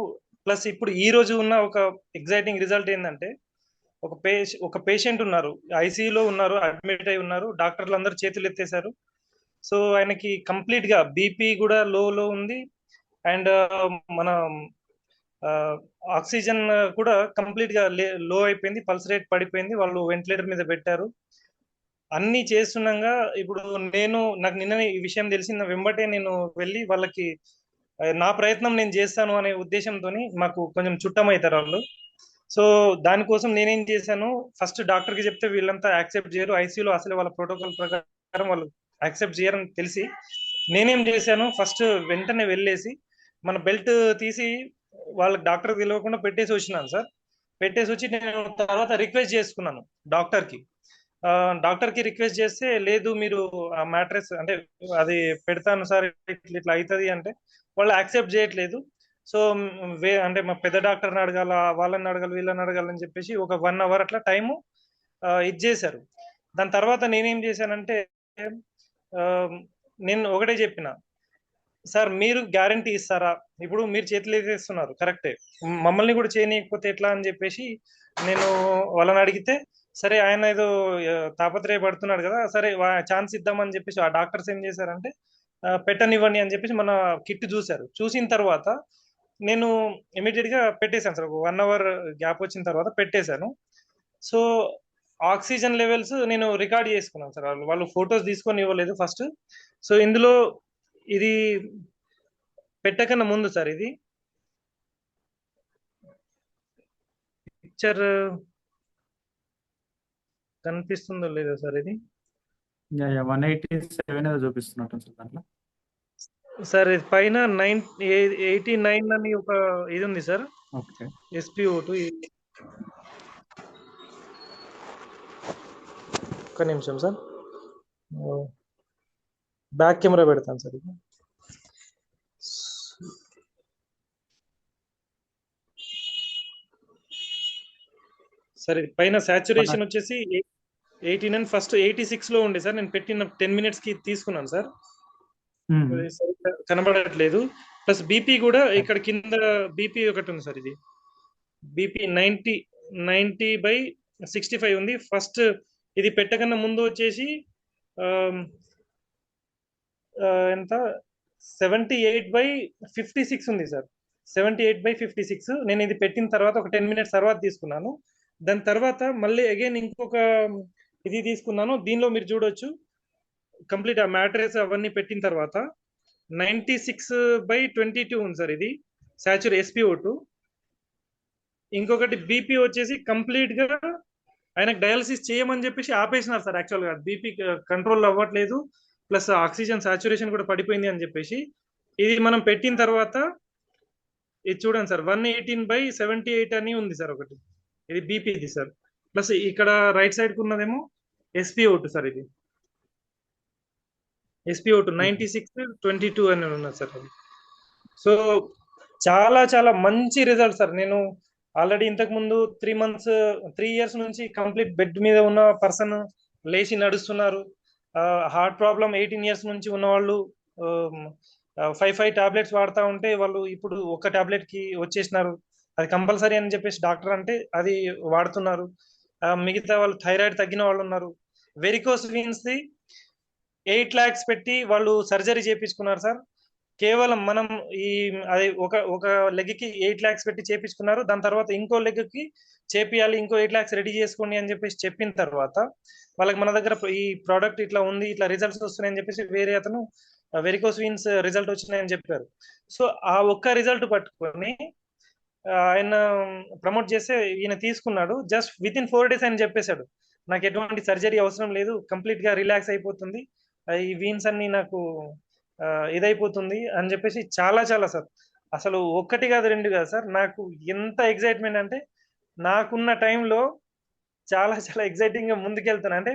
ప్లస్ ఇప్పుడు ఈ రోజు ఉన్న ఒక ఎగ్జైటింగ్ రిజల్ట్ ఏంటంటే ఒక పేషెంట్ ఉన్నారు, ఐసీయూలో ఉన్నారు, అడ్మిట్ అయి ఉన్నారు. డాక్టర్లు అందరూ చేతులు ఎత్తేసారు. సో ఆయనకి కంప్లీట్ గా బీపీ కూడా లో ఉంది, అండ్ మన ఆక్సిజన్ కూడా కంప్లీట్ గా లో అయిపోయింది, పల్స్ రేట్ పడిపోయింది. వాళ్ళు వెంటిలేటర్ మీద పెట్టారు. అన్ని చేస్తుండగా ఇప్పుడు నాకు నిన్న ఈ విషయం తెలిసిన వెంబటే నేను వెళ్ళి వాళ్ళకి నా ప్రయత్నం నేను చేస్తాను అనే ఉద్దేశంతో మాకు కొంచెం చుట్టమవుతారు వాళ్ళు. సో దానికోసం నేనేం చేశాను, ఫస్ట్ డాక్టర్కి చెప్తే వీళ్ళంతా యాక్సెప్ట్ చేయరు, ఐసీయూలో అసలు వాళ్ళ ప్రోటోకాల్ ప్రకారం వాళ్ళు యాక్సెప్ట్ చేయరని తెలిసి నేనేం చేశాను, ఫస్ట్ వెంటనే వెళ్ళేసి మన బెల్ట్ తీసి వాళ్ళకి డాక్టర్ తెలియకుండా పెట్టేసి వచ్చినాను సార్. పెట్టేసి వచ్చి నేను తర్వాత రిక్వెస్ట్ చేసుకున్నాను డాక్టర్కి రిక్వెస్ట్ చేస్తే, లేదు మీరు ఆ మ్యాట్రెస్ అంటే అది పెడతాను సార్, ఇట్లా అవుతుంది అంటే వాళ్ళు యాక్సెప్ట్ చేయట్లేదు. సో అంటే మా పెద్ద డాక్టర్ని అడగాల, వాళ్ళని అడగాలి, వీళ్ళని అడగాలని చెప్పేసి ఒక 1 అవర్ అట్లా టైము ఇచ్చేశారు. దాని తర్వాత నేనేం చేశానంటే నేను ఒకటే చెప్పిన, సార్ మీరు గ్యారంటీ ఇస్తారా? ఇప్పుడు మీరు చేతులు వేసేస్తున్నారు కరెక్టే, మమ్మల్ని కూడా చేయనీయకపోతే ఎట్లా అని చెప్పేసి నేను వాళ్ళని అడిగితే, సరే ఆయన ఏదో తాపత్రయపడుతున్నాడు కదా, సరే ఛాన్స్ ఇద్దామని చెప్పేసి ఆ డాక్టర్స్ ఏం చేశారంటే పెట్టనివ్వండి అని చెప్పేసి మన కిట్ చూశారు. చూసిన తర్వాత నేను ఇమీడియట్ గా పెట్టేశాను సార్. 1 అవర్ గ్యాప్ వచ్చిన తర్వాత పెట్టేశాను. సో ఆక్సిజన్ లెవెల్స్ నేను రికార్డ్ చేసుకున్నాను సార్. వాళ్ళు ఫొటోస్ తీసుకొని ఇవ్వలేదు ఫస్ట్. సో ఇందులో ఇది పెట్టకన్నా ముందు సార్, ఇది పిక్చర్ కనిపిస్తుందో లేదో సార్, ఇది 187 ఏదో చూపిస్తున్నట్టు సార్ దాంట్లో. సార్ ఇది పైన 89 అని ఒక ఇది ఉంది సార్, ఓకే. SpO2. ఒక్క నిమిషం సార్, బ్యాక్ కెమెరా పెడతాను సార్. ఇది సార్ ఇది పైన సాచురేషన్ వచ్చేసి 89, ఫస్ట్ 86 లో ఉండే సార్. నేను పెట్టిన 10 minutes కి తీసుకున్నాను సార్, కనబడట్లేదు. ప్లస్ బీపీ కూడా ఇక్కడ కింద బీపీ ఒకటి ఉంది సార్. ఇది బీపీ 90/65 ఉంది. ఫస్ట్ ఇది పెట్టకన్నా ముందు వచ్చేసి ఎంత 78/56 ఉంది సార్. 78/56. నేను ఇది పెట్టిన తర్వాత ఒక 10 minutes తర్వాత తీసుకున్నాను. దాని తర్వాత మళ్ళీ అగైన్ ఇంకొక ఇది తీసుకున్నాను. దీనిలో మీరు చూడొచ్చు కంప్లీట్ ఆ మ్యాట్రెస్ అవన్నీ పెట్టిన తర్వాత 96/22 ఉంది సార్. ఇది SpO2. ఇంకొకటి బీపీ వచ్చేసి కంప్లీట్ గా ఆయనకు డయాలసిస్ చేయమని చెప్పేసి ఆపేసినారు సార్. యాక్చువల్గా బీపీ కంట్రోల్ అవ్వట్లేదు, ప్లస్ ఆక్సిజన్ సాచురేషన్ కూడా పడిపోయింది అని చెప్పేసి. ఇది మనం పెట్టిన తర్వాత ఇది చూడండి సార్, 118/78 అని ఉంది సార్ ఒకటి. ఇది బీపీది సార్. ప్లస్ ఇక్కడ రైట్ సైడ్ కు ఉన్నదేమో SpO2 సార్. ఇది SpO2 96/22 అని ఉన్నది సార్ అది. సో చాలా చాలా మంచి రిజల్ట్ సార్. నేను ఆల్రెడీ ఇంతకు ముందు 3 ఇయర్స్ నుంచి కంప్లీట్ బెడ్ మీద ఉన్న పర్సన్ లేచి నడుస్తున్నారు. హార్ట్ ప్రాబ్లం 18 ఇయర్స్ నుంచి ఉన్న వాళ్ళు 5 టాబ్లెట్స్ వాడుతూ ఉంటే వాళ్ళు ఇప్పుడు ఒక టాబ్లెట్ కి వచ్చేసినారు. అది కంపల్సరీ అని చెప్పేసి డాక్టర్ అంటే అది వాడుతున్నారు. మిగతా వాళ్ళు థైరాయిడ్ తగ్గిన వాళ్ళు ఉన్నారు. వెరికోస్ వీన్స్ ది 8 lakhs పెట్టి వాళ్ళు సర్జరీ చేయించుకున్నారు సార్. కేవలం మనం ఈ అది ఒక లెగ్ కి 8 lakhs పెట్టి చేపించుకున్నారు. దాని తర్వాత ఇంకో లెగ్ కి చేపియాలి, ఇంకో 8 lakhs రెడీ చేసుకోండి అని చెప్పేసి చెప్పిన తర్వాత వాళ్ళకి మన దగ్గర ఈ ప్రోడక్ట్ ఇట్లా ఉంది, ఇట్లా రిజల్ట్స్ వస్తున్నాయని చెప్పేసి వేరే అతను వెరికోస్ వీన్స్ రిజల్ట్ వచ్చినాయని చెప్పారు. సో ఆ ఒక్క రిజల్ట్ పట్టుకొని ఆయన ప్రమోట్ చేస్తే ఈయన తీసుకున్నాడు. జస్ట్ విత్ ఇన్ 4 days అని చెప్పేశాడు, నాకు ఎటువంటి సర్జరీ అవసరం లేదు, కంప్లీట్ గా రిలాక్స్ అయిపోతుంది, ఈ వీన్స్ అన్ని నాకు ఇదైపోతుంది అని చెప్పేసి. చాలా చాలా సార్, అసలు 1 కాదు 2 కాదు సార్, నాకు ఎంత ఎక్సైట్మెంట్ అంటే నాకున్న టైంలో చాలా చాలా ఎక్సైటింగ్ గా ముందుకెళ్తాను. అంటే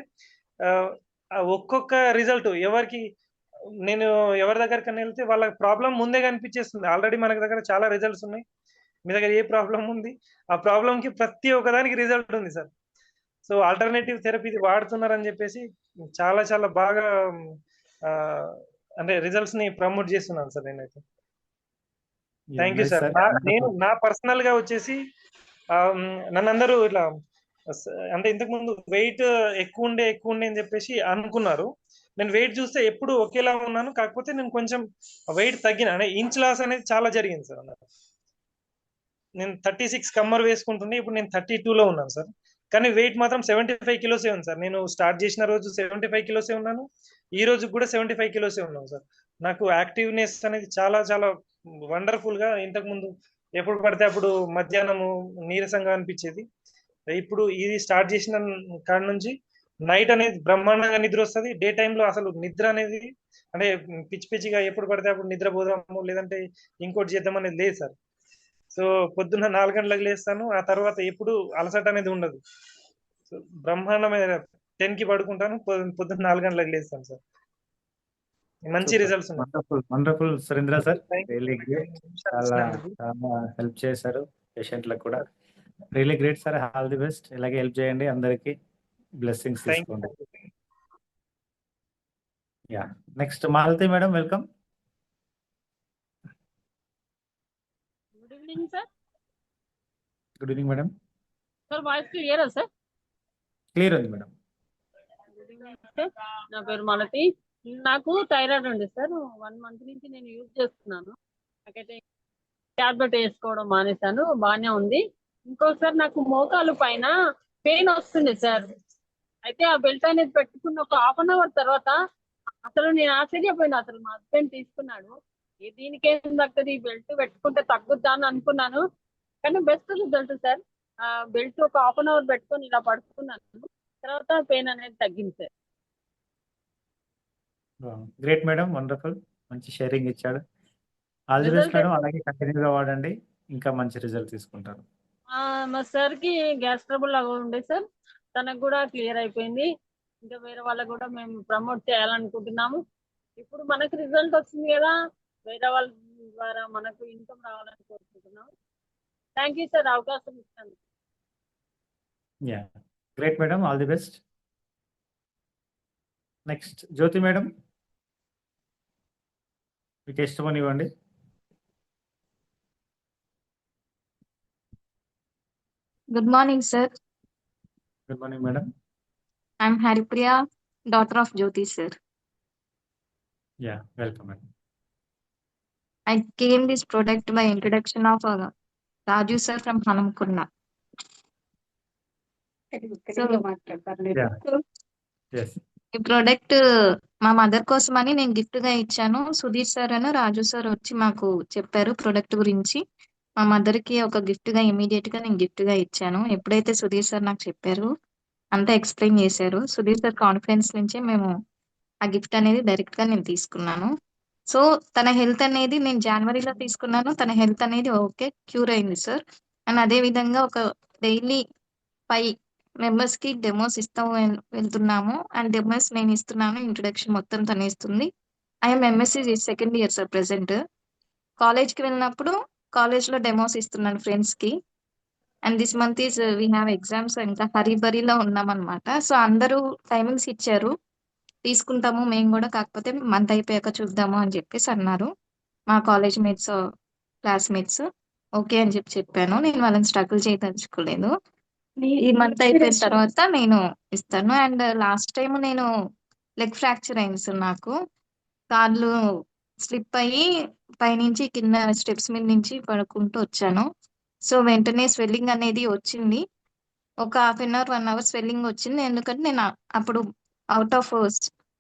ఒక్కొక్క రిజల్ట్ ఎవరికి నేను ఎవరి దగ్గరకన్నా వెళ్తే వాళ్ళ ప్రాబ్లం ముందే కనిపించేస్తుంది. ఆల్రెడీ మనకి దగ్గర చాలా రిజల్ట్స్ ఉన్నాయి, మీ దగ్గర ఏ ప్రాబ్లం ఉంది, ఆ ప్రాబ్లం కి ప్రతి ఒక్కదానికి రిజల్ట్ ఉంది సార్. సో ఆల్టర్నేటివ్ థెరపీ వాడుతున్నారని చెప్పేసి చాలా చాలా బాగా అంటే రిజల్ట్స్ ని ప్రమోట్ చేస్తున్నాను సార్ నేనైతే. Thank you sir. నేను నా పర్సనల్ గా వచ్చేసి నన్ను అందరూ ఇట్లా అంటే ఇంతకు ముందు వెయిట్ ఎక్కువ ఉండే అని చెప్పేసి అనుకున్నారు. నేను వెయిట్ చూస్తే ఎప్పుడు ఒకేలా ఉన్నాను, కాకపోతే నేను కొంచెం వెయిట్ తగ్గిన, అంటే ఇంచ్ లాస్ అనేది చాలా జరిగింది సార్. నేను 36 కమ్మర్ వేసుకుంటుండే, ఇప్పుడు నేను 32లో ఉన్నాను సార్. కానీ వెయిట్ మాత్రం 75 కిలోసే ఉంది సార్. నేను స్టార్ట్ చేసిన రోజు 75 కిలోసే ఉన్నాను, ఈ రోజు కూడా 75 కిలోసే ఉన్నాను సార్. నాకు యాక్టివ్నెస్ అనేది చాలా చాలా వండర్ఫుల్ గా, ఇంతకు ముందు ఎప్పుడు పడితే అప్పుడు మధ్యాహ్నము నీరసంగా అనిపించేది. ఇప్పుడు ఇది స్టార్ట్ చేసిన కాడ నుంచి నైట్ అనేది బ్రహ్మాండంగా నిద్ర వస్తుంది. డే టైంలో అసలు నిద్ర అనేది అంటే పిచ్చి పిచ్చిగా ఎప్పుడు పడితే అప్పుడు నిద్రపోదాము లేదంటే ఇంకోటి చేద్దాం అనేది లేదు సార్. సో పొద్దున్న 4 గంటలకు లేస్తాను, ఆ తర్వాత ఎప్పుడు అలసట అనేది ఉండదు. సో బ్రహ్మాండమైన 10కి పడుకుంటాను, పొద్దున్న 4 గంటలకు లేస్తాను సార్. మంచి రిజల్ట్స్ ఉన్నాయి. Wonderful Surendra sir, really great. చాలా చాలా హెల్ప్ చేశారు పేషెంట్లకు కూడా. Really great sir, all the best. ఇలాగే హెల్ప్ చేయండి, అందరికి బ్లెస్సింగ్స్ తీసుకోండి. Yeah, next Malathi madam, welcome. Good evening sir. Good evening madam. Sir voice క్లియరా సార్? క్లియర్ ఉంది మేడం. గుడ్ ఈవినింగ్ సార్, నా పేరు మాలతి. నాకు థైరాయిడ్ ఉంది సార్, 1 month నుంచి నేను యూజ్ చేస్తున్నాను. నాకైతే ట్యాబ్లెట్ వేసుకోవడం మానేశాను, బాగానే ఉంది. ఇంకోసారి నాకు మోకాలు పైన పెయిన్ వస్తుంది సార్. అయితే ఆ బెల్ట్ అనేది పెట్టుకున్న ఒక 1/2 hour తర్వాత అసలు నేను ఆశ్చర్యపోయినా. అసలు మా హస్బెండ్ తీసుకున్నాడు, దీనికేం తగ్గదు, ఈ బెల్ట్ పెట్టుకుంటే తగ్గుద్దా అని అనుకున్నాను. కానీ బెస్ట్ రిజల్ట్ సార్. ఆ బెల్ట్ ఒక 1/2 hour పెట్టుకొని ఇలా పడుకున్నాను, తర్వాత పెయిన్ అనేది తగ్గింది సార్. Great madam, wonderful. మంచి షేరింగ్ ఇచ్చాడు. ఆల్ ది బెస్ట్ మేడం, అలాగే కంటిన్యూగా వాడండి, ఇంకా మంచి రిజల్ట్ తీసుకుంటారు. మా సార్ కి గ్యాస్ ట్రబుల్ లాగా ఉండే సార్, తనకు కూడా క్లియర్ అయిపోయింది. ఇంకా వేరే వాళ్ళకు కూడా మేము ప్రమోట్ చేయాలనుకుంటున్నాము. ఇప్పుడు మనకు రిజల్ట్ వచ్చింది కదా, వేరే వాళ్ళ ద్వారా మనకు ఇన్కమ్ రావాలని కోరుకుంటున్నాము. థ్యాంక్ యూ సార్, అవకాశం ఇస్తాను. Yeah, great madam, all the best. Next Jyoti madam, మీకు ఇష్టమని ఇవ్వండి. Good morning, sir. Good morning madam. I'm Haripriya, daughter of Jyoti, sir. Yeah, welcome madam. I came this product by introduction of Raju sir from Hanamkunna. So yeah yes ఈ product మా mother కోసం అని నేను gift గా ఇచ్చాను. Sudheer sir అని రాజు sir వచ్చి మాకు చెప్పారు ప్రోడక్ట్ గురించి. మా మదర్ కి ఒక గిఫ్ట్ గా ఇమీడియట్ గా నేను గిఫ్ట్ గా ఇచ్చాను. ఎప్పుడైతే సుధీర్ సార్ నాకు చెప్పారు అంతా ఎక్స్ప్లెయిన్ చేశారు. సుధీర్ సార్ కాన్ఫిడెన్స్ నుంచే మేము ఆ గిఫ్ట్ అనేది డైరెక్ట్ గా నేను తీసుకున్నాను. సో తన హెల్త్ అనేది నేను జనవరిలో తీసుకున్నాను. తన హెల్త్ అనేది ఓకే క్యూర్ అయింది సార్. అండ్ అదే విధంగా ఒక డైలీ 5 మెంబర్స్ కి డెమోస్ ఇస్తాం వెళ్తున్నాము. అండ్ డెమోస్ నేను ఇస్తున్నాను. ఇంట్రొడక్షన్ మొత్తం తను ఇస్తుంది. I'm MSc second year sir present. College కి వెళ్ళినప్పుడు కాలేజ్ లో డెమోస్ ఇస్తున్నాను ఫ్రెండ్స్ కి. And this month is we have exams. ఇంకా హరీబరీలో ఉన్నాం అనమాట. సో అందరూ టైమింగ్స్ ఇచ్చారు తీసుకుంటాము మేము కూడా, కాకపోతే మంత్ అయిపోయాక చూద్దాము అని చెప్పేసి అన్నారు మా కాలేజ్ మేట్స్ క్లాస్మేట్స్. ఓకే అని చెప్పాను. నేను వాళ్ళని స్ట్రగుల్ చేయదలుచుకోలేదు. ఈ మంత్ అయిపోయిన తర్వాత నేను ఇస్తాను. అండ్ లాస్ట్ టైం నేను లెగ్ ఫ్రాక్చర్ అయింది సార్ నాకు. కాళ్ళు స్లిప్ అయ్యి పైనుంచి కింద స్టెప్స్ మీద నుంచి పడుకుంటూ వచ్చాను. సో వెంటనే స్వెల్లింగ్ అనేది వచ్చింది. ఒక half an hour 1 hour swelling వచ్చింది. ఎందుకంటే నేను అప్పుడు అవుట్ ఆఫ్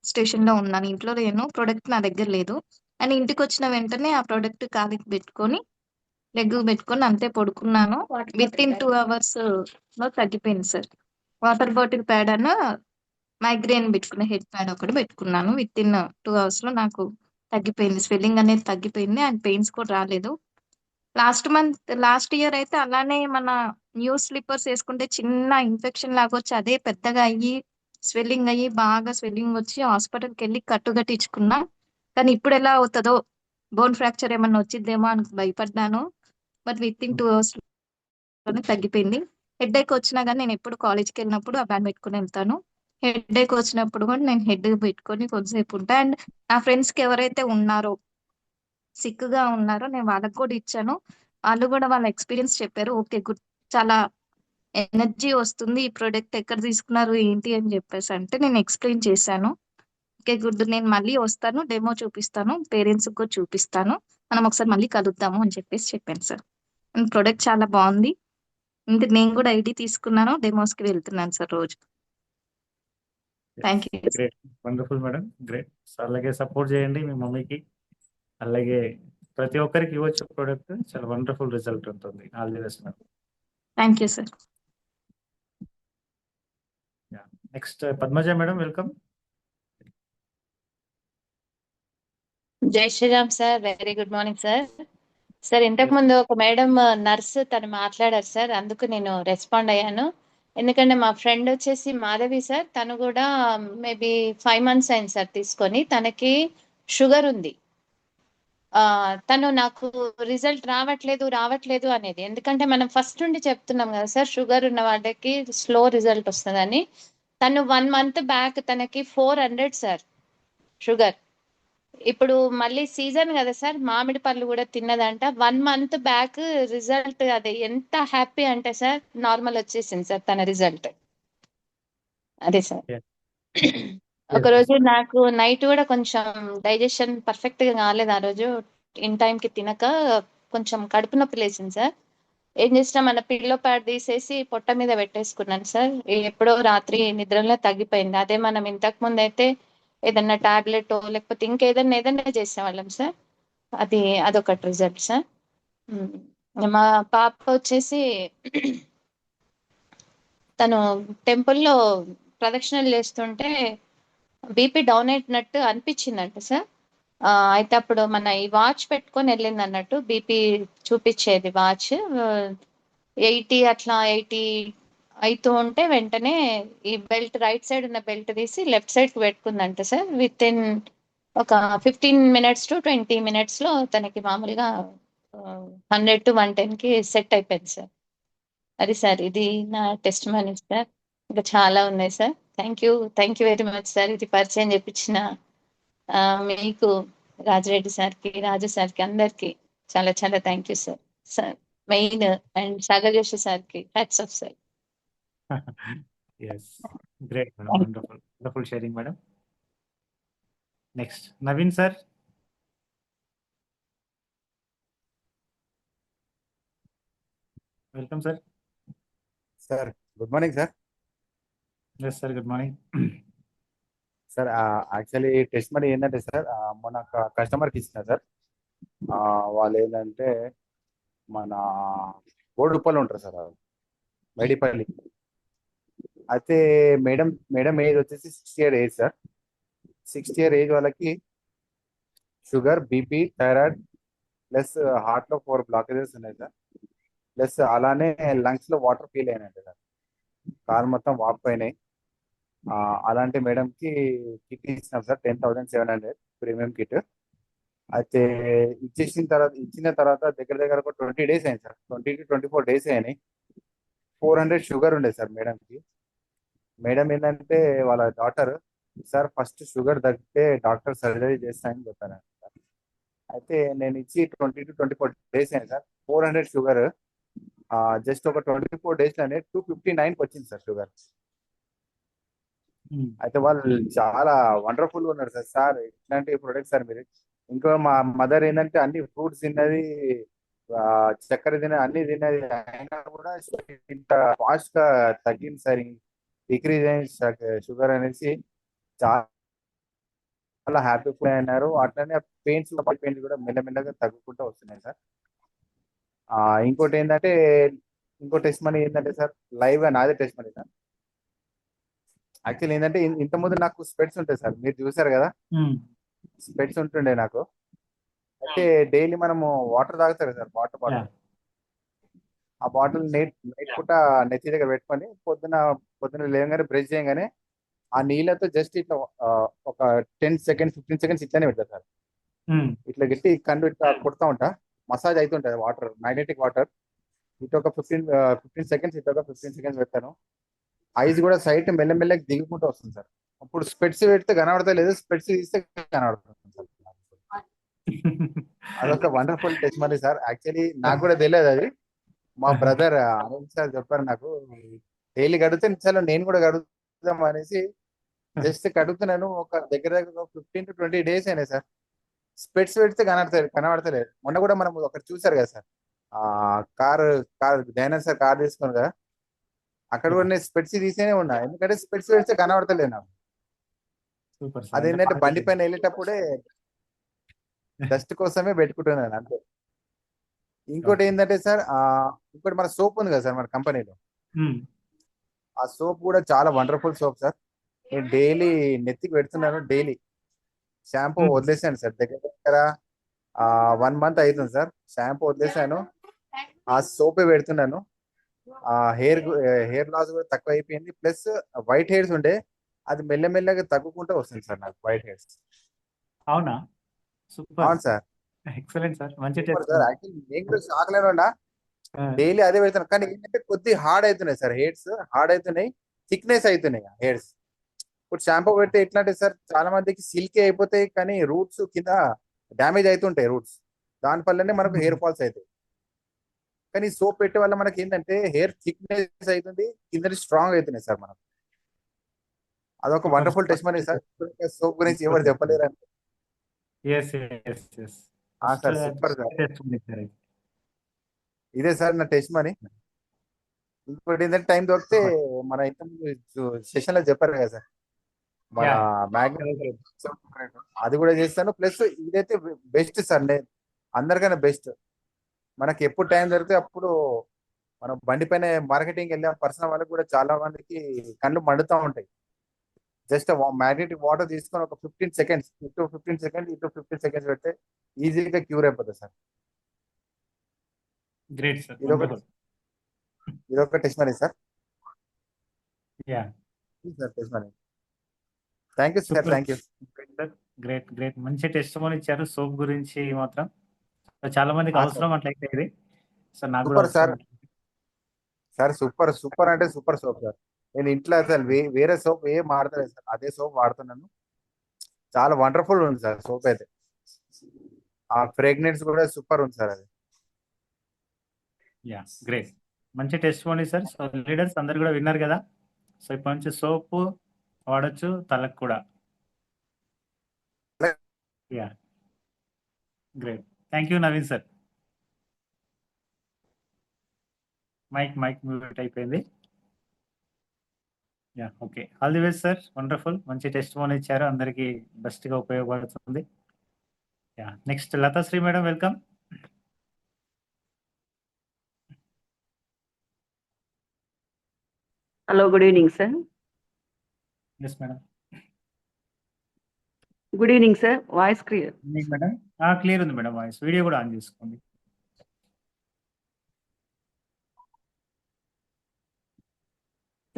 స్టేషన్ లో ఉన్నాను. ఇంట్లో లేను. ప్రోడక్ట్ నా దగ్గర లేదు. అండ్ ఇంటికి వచ్చిన వెంటనే ఆ ప్రోడక్ట్ కాలికి పెట్టుకొని లెగ్ పెట్టుకొని అంతే పడుకున్నాను. విత్ ఇన్ 2 అవర్స్ లో తగ్గిపోయింది సార్. వాటర్ బాటిల్ ప్యాడ్ అన్న మైగ్రేన్ పెట్టుకున్న హెడ్ ప్యాడ్ ఒకటి పెట్టుకున్నాను. విత్ ఇన్ 2 అవర్స్ లో నాకు తగ్గిపోయింది. స్వెల్లింగ్ అనేది తగ్గిపోయింది. అండ్ పెయిన్స్ కూడా రాలేదు. లాస్ట్ ఇయర్ అయితే అలానే మన న్యూ స్లిప్పర్స్ వేసుకుంటే చిన్న ఇన్ఫెక్షన్ లాగా వచ్చి అదే పెద్దగా అయ్యి స్వెల్లింగ్ అయ్యి బాగా స్వెల్లింగ్ వచ్చి హాస్పిటల్కి వెళ్ళి కట్టు కట్టించుకున్నా. కానీ ఇప్పుడు ఎలా అవుతుందో బోన్ ఫ్రాక్చర్ ఏమన్నా వచ్చిద్దేమో అని భయపడ్డాను. బట్ విత్ ఇన్ 2 అవర్స్ లోనే తగ్గిపోయింది. హెడ్ ఏక్ వచ్చినా కానీ నేను ఎప్పుడు కాలేజ్కి వెళ్ళినప్పుడు ఆ బ్యాండ్ పెట్టుకుని వెళ్తాను. హెడ్ ఏక్ వచ్చినప్పుడు కూడా నేను హెడ్ పెట్టుకొని కొద్దిసేపు ఉంటా. అండ్ నా ఫ్రెండ్స్ కి ఎవరైతే ఉన్నారో సిక్ గా ఉన్నారో నేను వాళ్ళకి కూడా ఇచ్చాను. వాళ్ళు కూడా వాళ్ళ ఎక్స్పీరియన్స్ చెప్పారు. ఓకే గుడ్, చాలా ఎనర్జీ వస్తుంది. ఈ ప్రోడక్ట్ ఎక్కడ తీసుకున్నారు ఏంటి అని చెప్పేసి అంటే నేను ఎక్స్ప్లెయిన్ చేశాను. ఓకే గుడ్, నేను మళ్ళీ వస్తాను, డెమో చూపిస్తాను, పేరెంట్స్ కూడా చూపిస్తాను, మనం ఒకసారి మళ్ళీ కలుద్దాము అని చెప్పేసి చెప్పాను సార్. అండ్ ప్రోడక్ట్ చాలా బాగుంది. ఇంకా నేను కూడా ఐడి తీసుకున్నాను. డెమోస్ కి వెళ్తున్నాను సార్ రోజు. Thank you. Great, wonderful madam, great. అలాగే సపోర్ట్ చేయండి మీ మమ్మీకి. అలాగే ప్రతి ఒక్కరికి ఇవ్వచ్చు ప్రోడక్ట్. చాలా వండర్ఫుల్ రిజల్ట్ ఉంటుంది. All the best madam. Thank you sir. Next Padmaja madam, welcome. Jai Shriram sir, very good morning sir. Sir ఇంతకు ముందు ఒక మేడం నర్స్ తను మాట్లాడారు సార్, అందుకు నేను రెస్పాండ్ అయ్యాను. ఎందుకంటే మా ఫ్రెండ్ వచ్చేసి మాధవి సార్, తను కూడా మేబీ 5 months అయింది సార్ తీసుకొని. తనకి షుగర్ ఉంది. తను నాకు రిజల్ట్ రావట్లేదు అనేది. ఎందుకంటే మనం ఫస్ట్ నుండి చెప్తున్నాం కదా సార్, షుగర్ ఉన్న వాళ్ళకి స్లో రిజల్ట్ వస్తుందని. తను 1 month బ్యాక్ తనకి 400 సార్ షుగర్. ఇప్పుడు మళ్ళీ సీజన్ కదా సార్, మామిడి పళ్ళు కూడా తిన్నదంట. 1 month బ్యాక్ రిజల్ట్ అదే ఎంత హ్యాపీ అంటే సార్, నార్మల్ వచ్చేసింది సార్ తన రిజల్ట్. అదే సార్. ఒక రోజు నాకు నైట్ కూడా కొంచెం డైజెషన్ పర్ఫెక్ట్ గా కాలేదు. ఆ రోజు ఇన్ టైం కి తినక కొంచెం కడుపు నొప్పి లేసింది సార్. ఏం చేసినా మన పిల్లో ప్యాడ్ తీసేసి పొట్ట మీద పెట్టేసుకున్నాను సార్. ఎప్పుడో రాత్రి నిద్రలో తగ్గిపోయింది. అదే మనం ఇంతకు ముందు అయితే ఏదన్నా టాబ్లెట్ లేకపోతే ఏదన్నా చేసేవాళ్ళం సార్. అదొకటి రిజల్ట్ సార్. మా పాప వచ్చేసి తను టెంపుల్లో ప్రదక్షిణలు చేస్తుంటే బీపీ డౌన్ అయినట్టు అనిపించిందంట సార్. అయితే అప్పుడు మన ఈ వాచ్ పెట్టుకొని వెళ్ళింది అన్నట్టు, బీపీ చూపించేది వాచ్. 80 అట్లా 80 అవుతూ ఉంటే వెంటనే ఈ బెల్ట్, రైట్ సైడ్ ఉన్న బెల్ట్ తీసి లెఫ్ట్ సైడ్ కి పెట్టుకుందంట సార్. విత్ ఇన్ ఒక 15 minutes to 20 minutes లో తనకి మామూలుగా 100 to 110 కి సెట్ అయిపోయింది సార్. అది సార్, ఇది నా టెస్ట్ మనీ సార్. ఇంకా చాలా ఉన్నాయి sir. Thank you very much sir. ఇది పరిచయం చేపించిన మీకు, రాజరెడ్డి సార్కి, రాజు సార్కి, అందరికి చాలా చాలా thank you sir. Sir main and Sagar Joshi సార్కి hats off sir. Yes, great madam, wonderful, wonderful sharing madam. Next Naveen sir. Welcome sir. Sir good morning sir. Yes sir, good morning. Sir actually testimony ఏంటంటే sir మొన్న కస్టమర్కి ఇచ్చిన sir. వాళ్ళు ఏంటంటే మన బోడుప్పలు ఉంటారు sir, Medipalli. అయితే మేడం మేడం ఏజ్ వచ్చేసి 60 year age sir. 60 year age వాళ్ళకి షుగర్, బీపీ, థైరాయిడ్ ప్లస్ హార్ట్లో 4 బ్లాకేజెస్ ఉన్నాయి సార్. ప్లస్ అలానే లంగ్స్లో వాటర్ ఫీల్ అయినాయి సార్, కాలు మొత్తం వాపిపోయినాయి. అలాంటి మేడంకి కిట్ ఇచ్చినాం సార్, 10,700 ప్రీమియం కిట్. అయితే ఇచ్చిన తర్వాత దగ్గర దగ్గర ఒక 20 days అయింది సార్, 20 to 24 days అయినాయి. 400 షుగర్ ఉండే సార్ మేడంకి. మేడం ఏంటంటే వాళ్ళ డాటర్, సార్ ఫస్ట్ షుగర్ తగ్గితే డాక్టర్ సర్జరీ చేస్తానని చెప్పాను సార్. అయితే నేను ఇచ్చి 20 to 24 days అయింది సార్. 400 షుగర్ జస్ట్ ఒక 24 daysలోనే 259కి వచ్చింది సార్ షుగర్. అయితే వాళ్ళు చాలా వండర్ఫుల్ ఉన్నారు సార్. సార్ ఇట్లాంటి ప్రొడక్ట్ సార్ మీరు. ఇంకో మా మదర్ ఏంటంటే అన్ని ఫ్రూట్స్ తిన్నది, చక్కెర తిన్నది, అన్ని తిన్నది, అయినా కూడా ఇంత ఫాస్ట్ గా తగ్గింది సార్, డిక్రీజ్ అయింది షుగర్ అనేసి చాలా హ్యాపీ ఫీల్ అయినారు. అట్లనే పెయిన్స్ కూడా మెల్లమెల్లగా తగ్గుకుంటూ వస్తున్నాయి సార్. ఇంకోటి ఏంటంటే ఇంకో టెస్ట్ మనీ ఏంటంటే సార్, లైవ్ గా నాదే టెస్ట్ మనీ సార్. యాక్చువల్లీ ఏంటంటే ఇంతకుముందు నాకు స్పెట్స్ ఉంటాయి సార్, మీరు చూసారు కదా, స్పెట్స్ ఉంటుండే నాకు. అయితే డైలీ మనము వాటర్ తాగుతారు సార్, వాటర్ బాటిల్. ఆ బాటిల్ నైట్ పూట నెత్తి దగ్గర పెట్టుకొని పొద్దున లేవగానే బ్రష్ చేయగానే ఆ నీళ్ళతో జస్ట్ ఇట్లా ఒక 10 seconds 15 seconds ఇట్లానే పెడతారు సార్. ఇట్లా గట్టి కన్ను ఇట్లా కొడుతూ ఉంటా, మసాజ్ అవుతుంటది వాటర్, మ్యాగ్నెటిక్ వాటర్. ఇటు ఒక 15 seconds, ఇటు ఒక 15 seconds పెడతాను. ఐస్ కూడా సైట్ మెల్లమెల్లకి దిగుకుంటూ వస్తుంది సార్. అప్పుడు స్పెట్స్ పెడితే కనబడతలేదు, స్పెట్స్ తీస్తే కనబడుతుంది సార్. అదొక wonderful test money sir. Actually నాకు కూడా తెలియదు అది, మా బ్రదర్ అనిల్ సార్ చెప్పారు నాకు. డైలీ కడిగితే చాలా నేను కూడా కడుగుతాం అనేసి జస్ట్ కడుగుతున్నాను. ఒక దగ్గర 15 to 20 days అయినాయి సార్. స్పెట్స్ పెడితే కనబడతలేదు. మొన్న కూడా మనం ఒకటి చూసారు కదా sir, car Dayanand sir car తీసుకుని కదా, అక్కడ కూడా నేను స్పెట్స్ తీసేనే ఉన్నా, ఎందుకంటే స్పెట్స్ పెడితే కనబడతలేదు నాకు. అదేంటంటే బండి పైన వెళ్ళేటప్పుడే డస్ట్ కోసమే పెట్టుకుంటున్నాను అంతే. ఇంకోటి ఏంటంటే సార్, ఇంకోటి మన సోప్ ఉంది కదా సార్ మన కంపెనీలో, ఆ సోప్ కూడా చాలా వండర్ఫుల్ సోప్ సార్. నేను డైలీ నెత్తికి పెడుతున్నాను. డైలీ షాంపూ వదిలేసాను సార్, దగ్గర దగ్గర 1 month అవుతుంది సార్. షాంపూ వదిలేసాను, ఆ సోపే పెడుతున్నాను. హెయిర్ లాస్ కూడా తక్కువ అయిపోయింది. ప్లస్ వైట్ హెయిర్స్ ఉండే, అది మెల్లమెల్లగా తగ్గుకుంటూ వస్తుంది సార్ నాకు వైట్ హెయిర్స్. అవునా, సూపర్. అవును సార్, ఎక్సలెంట్ సార్, మంచి సూపర్ టెస్ట్. సార్. యాక్చువల్లీ నేను కూడా షాక్ లేనున్నా, డైలీ అదే పెడతాను. కానీ ఏంటంటే కొద్ది హార్డ్ అవుతున్నాయి సార్, హెయిర్స్ హార్డ్ అవుతున్నాయి, థిక్నెస్ అవుతున్నాయి హెయిర్స్. ఇప్పుడు షాంపూ పెడితే ఎట్లా అంటే సార్, చాలా మందికి సిల్కీ అయిపోతాయి, కానీ రూట్స్ కింద డ్యామేజ్ అవుతుంటాయి రూట్స్, దాని వల్లనే మనకు హెయిర్ ఫాల్స్ అవుతాయి. కానీ సోప్ పెట్టే వల్ల మనకి ఏంటంటే హెయిర్ థిక్నెస్ అవుతుంది, కింద స్ట్రాంగ్ అవుతున్నాయి సార్ మనకు. అదొక wonderful test money sir. Soap గురించి ఎవరు చెప్పలేరు అంటే సార్, సూపర్ సార్. ఇదే సార్ నా టెస్ట్ మనీ. ఇంకోటి ఏంటంటే టైం దొరికితే మన ఇంతకుముందు సెషన్ లో చెప్పారు కదా సార్, మన మ్యాగ్నెట్ అది కూడా చేస్తాను. ప్లస్ ఇదైతే బెస్ట్ సార్, నేను అందరికన్నా బెస్ట్. మనకి ఎప్పుడు టైం దొరికితే అప్పుడు మనం బండి పైన మార్కెటింగ్ వెళ్ళే పర్సనల్ వాళ్ళకి కూడా చాలా మందికి కళ్ళు మండుతూ ఉంటాయి. జస్ట్ మ్యాగ్నెటిక్ వాటర్ తీసుకొని ఒక 15 seconds, ఇటు 15 seconds, ఇటు 15 seconds పెడితే ఈజీగా క్యూర్ అయిపోతుంది సార్. గ్రేట్ సార్, ఇదొక test money sir. Sir test money. Thank you sir, thank you. Great great, మంచి టెస్ట్ మనీ ఇచ్చారు సోప్ గురించి మాత్రం. చాలా మందికి అవసరం అట్లయితే ఇది సార్, నాకు కూడా సూపర్ సార్. అవసరం. సార్ సూపర్, సూపర్ అంటే సూపర్ సోప్ సార్. నేను ఇంట్లో అసలు వేరే సోప్ ఏం వాడతలేదు సార్, అదే సోప్ వాడుతున్నాను. చాలా వండర్ఫుల్ ఉంది సార్ సోప్ అయితే. ఆ ఫ్రేగ్రెన్స్ కూడా సూపర్ ఉంది సార్ అది. గ్రేట్, మంచి test money sir. So leaders అందరు కూడా విన్నారు కదా. సో ఇప్పటి నుంచి సోప్ వాడచ్చు తలకు కూడా. Great, thank you Naveen sir. Mike mute అయిపోయింది. Yeah okay, all the best sir. Wonderful, మంచి టెస్ట్ మోన్ ఇచ్చారు, అందరికీ బెస్ట్గా ఉపయోగపడుతుంది. Yeah next Lathasri madam, welcome. Hello, good evening sir. Yes madam. Good evening sir. Voice clear? Madam clear ఉంది madam voice. Video కూడా on చేసుకోండి.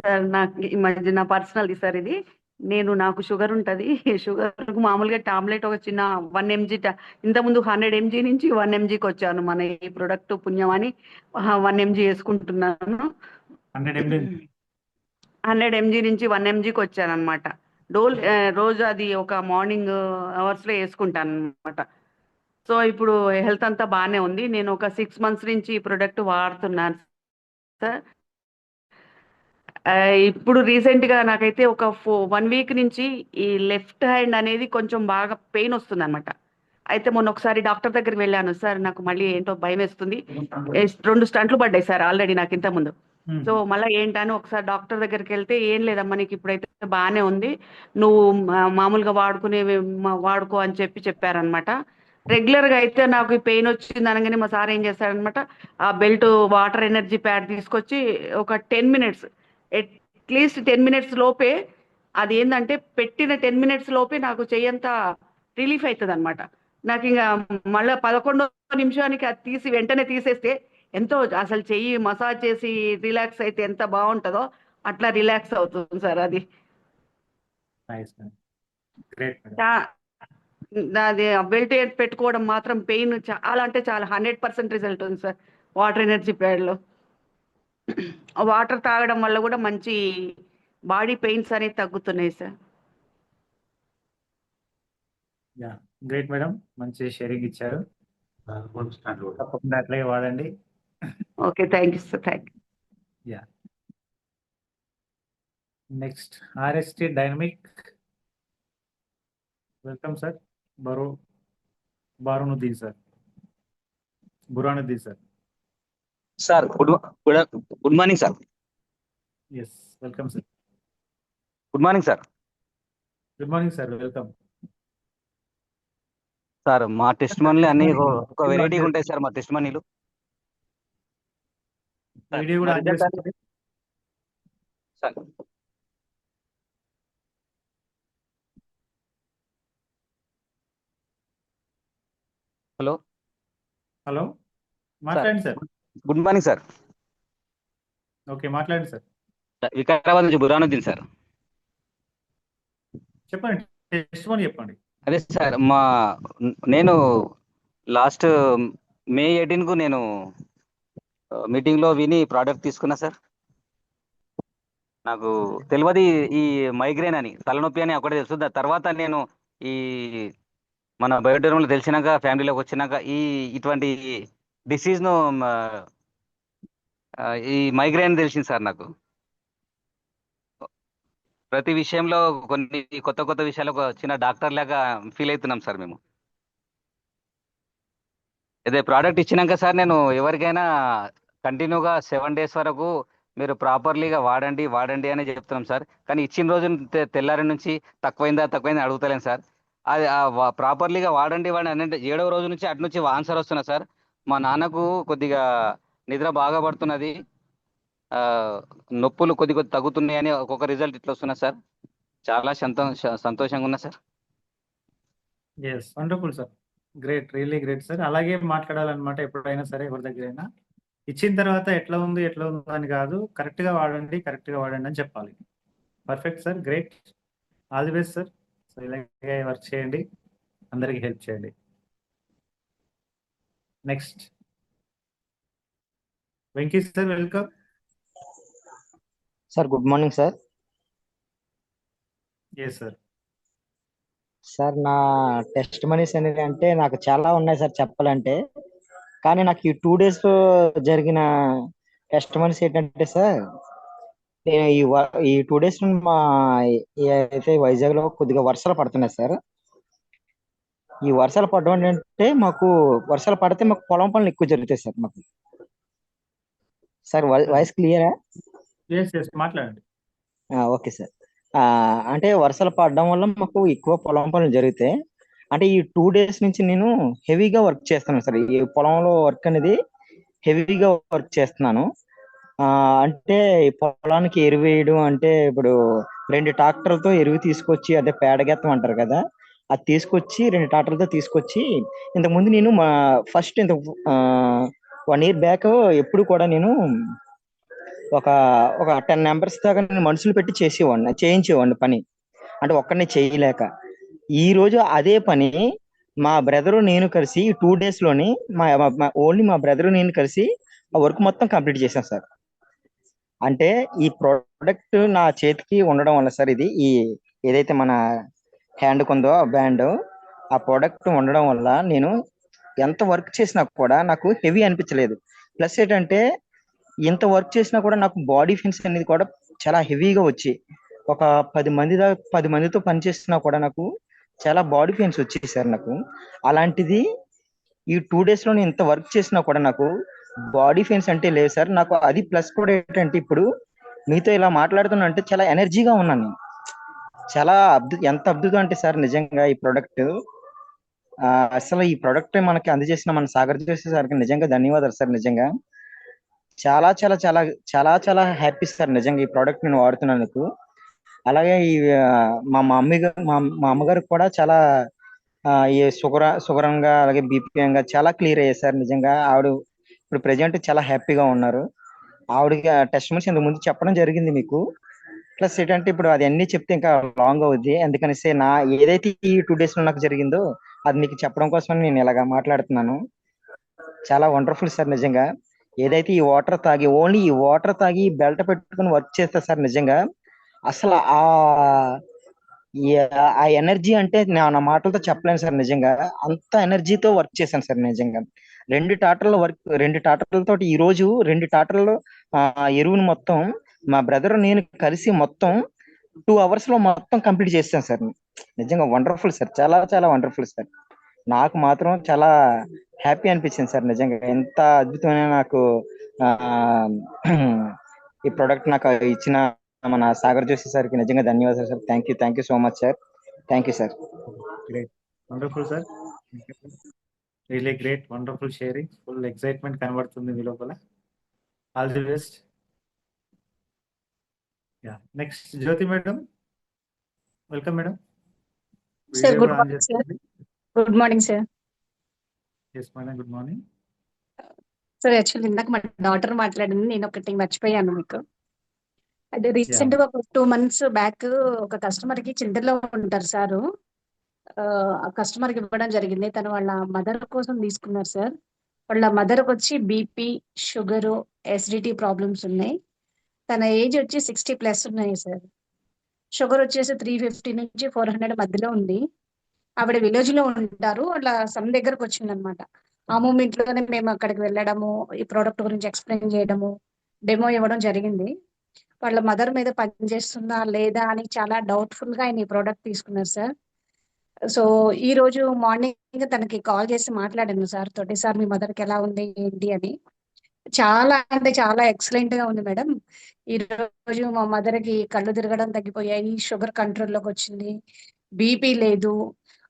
Sir నాకు ఈ మధ్య నా పర్సనల్ సార్ ఇది. నాకు షుగర్ ఉంటుంది. షుగర్ మామూలుగా టాబ్లెట్ ఒక చిన్న 1 mg, ఇంతకుముందు 100 mg నుంచి 1 mgకి వచ్చాను. మన ఈ ప్రొడక్ట్ పుణ్యం అని 1 mg వేసుకుంటున్నాను. 100 mg నుంచి 1 mgకి వచ్చాను అనమాట. రోజు అది ఒక మార్నింగ్ అవర్స్లో వేసుకుంటాను అనమాట. సో ఇప్పుడు హెల్త్ అంతా బాగానే ఉంది. నేను ఒక 6 months నుంచి ఈ ప్రొడక్ట్ వాడుతున్నాను సార్. ఇప్పుడు రీసెంట్గా నాకైతే ఒక 1 week నుంచి ఈ లెఫ్ట్ హ్యాండ్ అనేది కొంచెం బాగా పెయిన్ వస్తుంది అనమాట. అయితే మొన్న ఒకసారి డాక్టర్ దగ్గరికి వెళ్ళాను సార్. నాకు మళ్ళీ ఏంటో భయం వేస్తుంది. 2 స్టంట్లు పడ్డాయి సార్ ఆల్రెడీ నాకు ఇంత ముందు. సో మళ్ళీ ఏంటని ఒకసారి డాక్టర్ దగ్గరికి వెళ్తే, ఏం లేదమ్మా నీకు ఇప్పుడైతే బాగానే ఉంది, నువ్వు మామూలుగా వాడుకో అని చెప్పారనమాట. రెగ్యులర్గా అయితే నాకు ఈ పెయిన్ వచ్చింది అనగానే మా సార్ ఏం చేస్తారనమాట, ఆ బెల్ట్ వాటర్ ఎనర్జీ ప్యాడ్ తీసుకొచ్చి ఒక 10 minutes, అట్లీస్ట్ 10 minutes లోపే, అది ఏంటంటే పెట్టిన 10 minutes లోపే నాకు చెయ్యంతా రిలీఫ్ అవుతుంది అనమాట. నాకు ఇంకా మళ్ళీ 11వ నిమిషానికి అది వెంటనే తీసేస్తే ఎంతో అసలు చెయ్యి మసాజ్ చేసి రిలాక్స్ అయితే ఎంత బాగుంటుందో అట్లా రిలాక్స్ అవుతుంది సార్. అది అది బెల్ట్ పెట్టుకోవడం మాత్రం పెయిన్ చాలా అంటే చాలా 100% రిజల్ట్ ఉంది సార్ వాటర్ ఎనర్జీ ప్యాడ్లో. వాటర్ తాగడం వల్ల కూడా మంచి బాడీ పెయిన్స్ అనేవి తగ్గుతున్నాయి సార్. యా గ్రేట్ మేడం, మంచి షేరింగ్ ఇచ్చారు. తప్పకుండా అట్లాగే వాడండి. Okay, thank you sir. Thank you. Yeah next RST dynamic, welcome sir. Burhanuddin sir. Sir good morning sir. Yes welcome sir. Good morning sir. Good morning sir, welcome. Sir మా టెస్ట్ మనీలు అన్ని ఒక వెరైటీగా ఉంటాయి సార్. మా టెస్ట్ మనీలు వీడియో కూడా ఆన్ చేసుకోండి. సార్ హలో మాట్లాడండి sir. Good morning sir. Okay మాట్లాడండి సార్. వికారాబాద్ నుంచి బురానుద్దీన్ సార్. చెప్పండి, టెస్ట్ మనీ చెప్పండి. అదే సార్, నేను లాస్ట్ May 18కు నేను మీటింగ్లో విని ప్రోడక్ట్ తీసుకున్నా సార్. నాకు తెలియదు ఈ మైగ్రేన్ అని, తలనొప్పి అని ఒకటే తెలుసు. దాని తర్వాత నేను ఈ మన బయోటెర్మలో తెలిసినాక, ఫ్యామిలీలోకి వచ్చినాక ఇటువంటి డిసీజ్ను ఈ మైగ్రేన్ తెలిసింది సార్. నాకు ప్రతి విషయంలో కొన్ని కొత్త కొత్త విషయాలు ఒక చిన్న డాక్టర్ లాగా ఫీల్ అవుతున్నాం సార్ మేము. అదే ప్రోడక్ట్ ఇచ్చినాక సార్, నేను ఎవరికైనా కంటిన్యూగా 7 days వరకు మీరు ప్రాపర్లీగా వాడండి అని చెప్తున్నాం సార్. కానీ ఇచ్చిన రోజు తెల్లారి నుంచి తక్కువైందా అడుగుతలేను సార్. అది ప్రాపర్లీగా వాడండి అంటే 7వ రోజు నుంచి అటు నుంచి ఆన్సర్ వస్తున్నా సార్. మా నాన్నకు కొద్దిగా నిద్ర బాగా పడుతున్నది, నొప్పులు కొద్ది తగ్గుతున్నాయని ఒక్కొక్క రిజల్ట్ ఇట్లా వస్తున్నా సార్. చాలా సంతోషంగా ఉన్నా sir. Yes wonderful sir, great, really great sir. అలాగే మాట్లాడాలన్నమాట ఎప్పుడైనా సరే, ఎవరి దగ్గరైనా. ఇచ్చిన తర్వాత ఎట్లా ఉంది అని కాదు, కరెక్ట్గా వాడండి అని చెప్పాలి. Perfect sir, great, all the best sir. So ఇలాగే వర్క్ చేయండి, అందరికీ హెల్ప్ చేయండి. Next Venky sir, welcome. Sir good morning sir. Yes sir. Sir నా టెస్ట్ మనీస్ అనేది అంటే నాకు చాలా ఉన్నాయి సార్ చెప్పాలంటే. కానీ నాకు ఈ 2 days జరిగిన టెస్ట్ మనీస్ ఏంటంటే సార్, నేను ఈ 2 days నుండి అయితే వైజాగ్ లో కొద్దిగా వర్షాలు పడుతున్నాయి సార్. ఈ వర్షాలు పడడం అంటే వర్షాలు పడితే మాకు పొలం పనులు ఎక్కువ జరుగుతాయి సార్. సార్ వాయిస్ క్లియరా? ఎస్ మాట్లాడండి. Okay sir. అంటే వర్షాలు పడడం వల్ల మాకు ఎక్కువ పొలం పనులు జరుగుతాయి. అంటే ఈ 2 డేస్ నుంచి నేను హెవీగా వర్క్ చేస్తున్నాను సార్. ఈ పొలంలో వర్క్ అనేది హెవీగా వర్క్ చేస్తున్నాను. అంటే ఈ పొలానికి ఎరువు వేయడం అంటే ఇప్పుడు 2 ట్రాక్టర్లతో ఎరువు తీసుకొచ్చి అదే పేడగెత్తం అంటారు కదా, అది తీసుకొచ్చి 2 ట్రాక్టర్లతో తీసుకొచ్చి ఇంతకుముందు నేను ఫస్ట్ 1 ఇయర్ బ్యాక్ ఎప్పుడు కూడా నేను ఒక ఒక 10 మెంబర్స్ దాకా నేను మనుషులు పెట్టి చేయించేవాడిని పని. అంటే ఒక్కడిని చేయలేక ఈ రోజు అదే పని మా బ్రదరు నేను కలిసి 2 డేస్ లోని ఓన్లీ మా బ్రదరు నేను కలిసి ఆ వర్క్ మొత్తం కంప్లీట్ చేశాను సార్. అంటే ఈ ప్రోడక్ట్ నా చేతికి ఉండడం వల్ల సార్, ఇది ఏదైతే మన హ్యాండ్ కొందో బ్యాండ్, ఆ ప్రోడక్ట్ ఉండడం వల్ల నేను ఎంత వర్క్ చేసినా కూడా నాకు హెవీ అనిపించలేదు. ప్లస్ ఏంటంటే ఇంత వర్క్ చేసినా కూడా నాకు బాడీ పెయిన్స్ అనేది కూడా చాలా హెవీగా వచ్చి ఒక 10 మందితో పని చేసినా కూడా నాకు చాలా బాడీ పెయిన్స్ వచ్చాయి సార్ నాకు. అలాంటిది ఈ 2 డేస్ లో నేను ఇంత వర్క్ చేసినా కూడా నాకు బాడీ పెయిన్స్ అంటే లేదు సార్. నాకు అది ప్లస్ కూడా ఏంటంటే ఇప్పుడు మీతో ఇలా మాట్లాడుతున్నా అంటే చాలా ఎనర్జీగా ఉన్నాను నేను. చాలా ఎంత అద్భుతం అంటే సార్ నిజంగా ఈ ప్రోడక్ట్, అసలు ఈ ప్రోడక్ట్ మనకి అందజేసిన మన సాగర్ జోషి సార్కి నిజంగా ధన్యవాదాలు సార్. నిజంగా చాలా చాలా చాలా చాలా చాలా హ్యాపీ సార్ నిజంగా ఈ ప్రోడక్ట్ నేను వాడుతున్నందుకు. అలాగే ఈ మా అమ్మగారికి కూడా చాలా ఈ షుగరంగా అలాగే బీపీగా చాలా క్లియర్ అయ్యాయి సార్. నిజంగా ఆవిడ ఇప్పుడు ప్రెజెంట్ చాలా హ్యాపీగా ఉన్నారు. ఆవిడకి టెస్ట్ మనిషి ఇంతకు ముందు చెప్పడం జరిగింది మీకు. ప్లస్ ఏంటంటే ఇప్పుడు అది అన్ని చెప్తే ఇంకా లాంగ్ అవుద్ది, అందుకనిసే ఏదైతే ఈ 2 డేస్ లో నాకు జరిగిందో అది మీకు చెప్పడం కోసం నేను ఇలాగా మాట్లాడుతున్నాను. చాలా వండర్ఫుల్ సార్ నిజంగా. ఏదైతే ఈ వాటర్ తాగి ఓన్లీ ఈ వాటర్ తాగి బెల్ట్ పెట్టుకుని వర్క్ చేస్తా సార్ నిజంగా అసలు ఆ ఎనర్జీ అంటే నా మాటలతో చెప్పలేను సార్. నిజంగా అంత ఎనర్జీతో వర్క్ చేశాను సార్ నిజంగా. 2 ట్రాక్టర్లతో ఈ రోజు 2 ట్రాక్టర్లు ఎరువును మొత్తం మా బ్రదర్ నేను కలిసి మొత్తం 2 hours లో మొత్తం కంప్లీట్ చేస్తాను సార్. నిజంగా వండర్ఫుల్ సార్, చాలా చాలా వండర్ఫుల్ సార్. నాకు మాత్రం చాలా హ్యాపీ అనిపించింది సార్ నిజంగా. ఎంత అద్భుతమైన నాకు ఈ ప్రోడక్ట్ నాకు ఇచ్చిన మన సాగర్ జోషి సార్కి నిజంగా ధన్యవాదాలు sir. Thank you so much sir. Thank you sir. Great, wonderful sir, really great, wonderful sharing. Full excitement కనబడుతుంది మీ లోపల. All the best. Next Jyoti madam, welcome madam. Sir good morning sir. Good morning sir. Yes madam, good morning sir. Actually ఇందాక మా daughter మాట్లాడింది, నేను ఒకటి మర్చిపోయాను మీకు. అదే రీసెంట్ గా ఒక 2 months బ్యాక్ ఒక కస్టమర్ కి చింతలో ఉంటారు సారు. ఆ కస్టమర్ కి ఇవ్వడం జరిగింది. తను వాళ్ళ మదర్ కోసం తీసుకున్నారు సార్. వాళ్ళ మదర్ కి వచ్చి బీపీ, షుగర్, ఎసిడిటీ ప్రాబ్లమ్స్ ఉన్నాయి. తన ఏజ్ వచ్చి 60+ ఉన్నాయి సార్. షుగర్ వచ్చేసి 350 నుంచి 400 మధ్యలో ఉంది. ఆవిడ విలేజ్ లో ఉంటారు. వాళ్ళ సన్ దగ్గరకు వచ్చింది అనమాట. ఆ మూమెంట్ లోనే మేము అక్కడికి వెళ్ళడము, ఈ ప్రోడక్ట్ గురించి ఎక్స్ప్లెయిన్ చేయడము, డెమో ఇవ్వడం జరిగింది. వాళ్ళ మదర్ మీద పనిచేస్తుందా లేదా అని చాలా డౌట్ఫుల్ గా ఆయన ఈ ప్రోడక్ట్ తీసుకున్నారు సార్. సో ఈ రోజు మార్నింగ్ తనకి కాల్ చేసి మాట్లాడాను సార్ తోటి. సార్ మీ మదర్ కి ఎలా ఉంది ఏంటి అని. చాలా అంటే చాలా ఎక్సలెంట్ గా ఉంది మేడం. ఈ రోజు మా మదర్ కి కళ్ళు తిరగడం తగ్గిపోయాయి, షుగర్ కంట్రోల్లోకి వచ్చింది, బీపీ లేదు,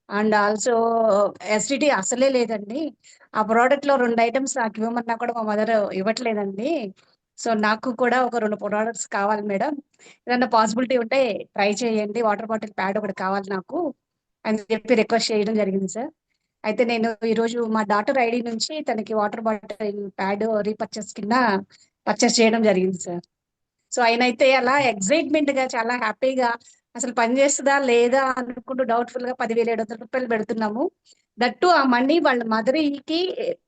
అండ్ ఆల్సో ఎసిడిటీ అసలే లేదండి. ఆ ప్రోడక్ట్ లో 2 items నాకు ఇవ్వమన్నా కూడా మా మదర్ ఇవ్వట్లేదండి. సో నాకు కూడా ఒక 2 products కావాలి మేడం, ఏదన్నా పాసిబిలిటీ ఉంటే ట్రై చేయండి, వాటర్ బాటిల్ ప్యాడ్ ఒకటి కావాలి నాకు అని చెప్పి రిక్వెస్ట్ చేయడం జరిగింది సార్. అయితే నేను ఈరోజు మా డాటర్ ఐడి నుంచి తనకి వాటర్ బాటిల్ ప్యాడ్ రీపర్చేస్ కింద పర్చేస్ చేయడం జరిగింది సార్. సో ఆయన అయితే అలా ఎక్సైట్మెంట్ గా చాలా హ్యాపీగా అసలు పని చేస్తుందా లేదా అనుకుంటూ డౌట్ఫుల్ గా 10,700 రూపాయలు పెడుతున్నాము. దట్టు ఆ మనీ వాళ్ళ మదర్ కి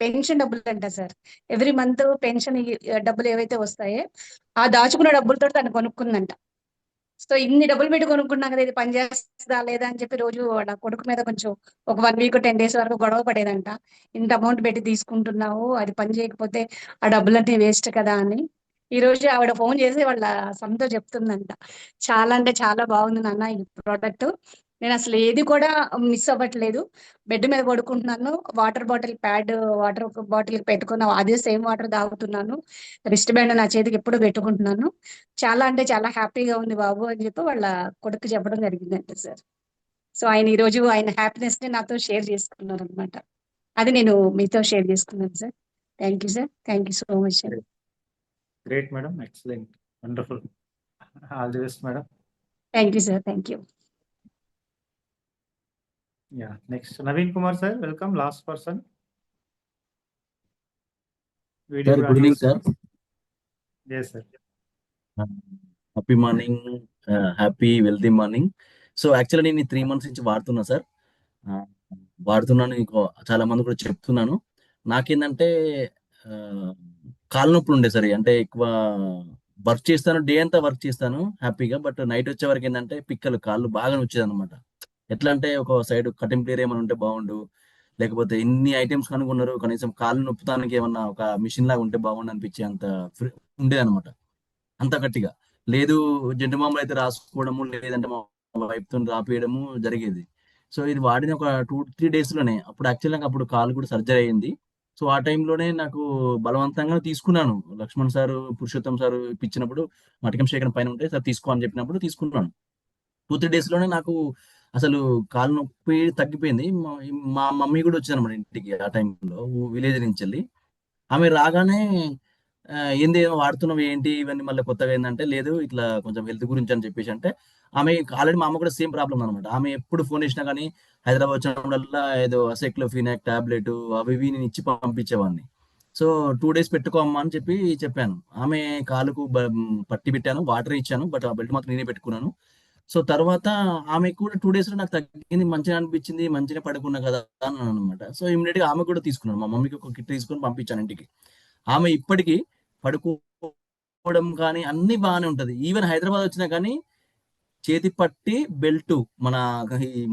పెన్షన్ డబ్బులు అంట సార్. ఎవ్రీ మంత్ పెన్షన్ డబ్బులు ఏవైతే వస్తాయో ఆ దాచుకున్న డబ్బులతో తను కొనుక్కుందంట. సో ఇన్ని డబ్బులు పెట్టి కొనుక్కున్నా కదా, ఇది పని చేస్తుందా లేదా అని చెప్పి రోజు వాళ్ళ కొడుకు మీద కొంచెం ఒక 1 week 10 days వరకు గొడవ పడేదంట. ఇంత అమౌంట్ పెట్టి తీసుకుంటున్నావు, అది పని చేయకపోతే ఆ డబ్బులన్నీ వేస్ట్ కదా అని. ఈ రోజు ఆవిడ ఫోన్ చేసి వాళ్ళ సొంత చెప్తుందంట, చాలా అంటే చాలా బాగుంది నాన్న ఈ ప్రోడక్ట్, నేను అసలు ఏది కూడా మిస్ అవ్వట్లేదు. బెడ్ మీద పడుకుంటున్నాను. వాటర్ బాటిల్ పెట్టుకున్న అదే సేమ్ వాటర్ తాగుతున్నాను. రిస్ట్ బ్యాండ్ నా చేతికి ఎప్పుడు పెట్టుకుంటున్నాను. చాలా అంటే చాలా హ్యాపీగా ఉంది బాబు అని చెప్పి వాళ్ళ కొడుకు చెప్పడం జరిగిందంట సార్. సో ఆయన ఈ రోజు ఆయన హ్యాపీనెస్ ని నాతో షేర్ చేసుకున్నారు అనమాట. అది నేను మీతో షేర్ చేసుకున్నాను sir. Thank you sir. Thank you so much sir. Great madam, excellent, wonderful. All the best madam. Thank you sir. Thank you. Yeah, next Naveen Kumar sir, welcome. Last person. Video Sir, good evening, sir. Yes, sir. Happy morning, happy wealthy morning. So actually నేను 3 months నుంచి వాడుతున్నా sir. వాడుతున్నాను, ఇంకో చాలా మంది కూడా చెప్తున్నాను. నాకేంటంటే కాళ్ళ నొప్పులు ఉండే సార్. అంటే ఎక్కువ వర్క్ చేస్తాను, డే అంతా వర్క్ చేస్తాను హ్యాపీగా, బట్ నైట్ వచ్చే వరకు ఏంటంటే కాళ్ళు బాగా నొచ్చేది అనమాట. ఎట్లా అంటే ఒక సైడ్ కటింగ్ ప్లేయర్ ఏమైనా ఉంటే బాగుండు, లేకపోతే ఎన్ని ఐటమ్స్ కనుక్కున్నారు, కనీసం కాళ్ళు నొప్పుతానికి ఏమన్నా ఒక మిషన్ లాగా ఉంటే బాగుండు అనిపించే అంత ఉండేది అనమాట. అంత గట్టిగా లేదు. జంటు మామూలు అయితే రాసుకోవడము, లేదంటే మా వైపుతో రాపియడము జరిగేది. సో ఇది వాడిన ఒక 2-3 daysలోనే అప్పుడు యాక్చువల్గా అప్పుడు కాలు కూడా సర్జరీ అయ్యింది. సో ఆ టైంలోనే నాకు బలవంతంగా తీసుకున్నాను. లక్ష్మణ్ సారు, పురుషోత్తం సారు ఇప్పించినప్పుడు, మటకం శేఖరం పైన ఉంటే సార్ తీసుకో అని చెప్పినప్పుడు తీసుకున్నాను. 2-3 daysలోనే నాకు అసలు కాలు నొప్పి తగ్గిపోయింది. మా మమ్మీ కూడా వచ్చింది అనమాట ఇంటికి ఆ టైంలో, విలేజ్ నుంచి వెళ్ళి. ఆమె రాగానే ఏంది ఏమో వాడుతున్నావు ఏంటి ఇవన్నీ మళ్ళీ కొత్తగా ఏంటంటే, లేదు ఇట్లా కొంచెం హెల్త్ గురించి అని చెప్పేసి అంటే, ఆమె ఆల్రెడీ మా అమ్మ కూడా సేమ్ ప్రాబ్లం అనమాట. ఆమె ఎప్పుడు ఫోన్ చేసినా కానీ హైదరాబాద్ వచ్చినప్పుడల్లా ఏదో అసెక్లోఫినాక్ టాబ్లెట్ అవి ఇవి నేను ఇచ్చి పంపించేవాడిని. సో 2 days పెట్టుకోమ్మా అని చెప్పాను. ఆమె కాలుకు పట్టి పెట్టాను, వాటర్ ఇచ్చాను, బట్ ఆ బెల్ట్ మాత్రం నేనే పెట్టుకున్నాను. సో తర్వాత ఆమె కూడా 2 daysలో నాకు తగ్గింది, మంచిగా అనిపించింది, మంచిగా పడుకున్నా కదా అని అనమాట. సో ఇమీడియట్గా ఆమె కూడా తీసుకున్నాను. మా మమ్మీకి ఒక కిట్ తీసుకొని పంపించాను ఇంటికి. ఆమె ఇప్పటికీ పడుకోవడం కానీ అన్ని బాగానే ఉంటది. ఈవెన్ హైదరాబాద్ వచ్చినా కానీ చేతి పట్టి బెల్ట్, మన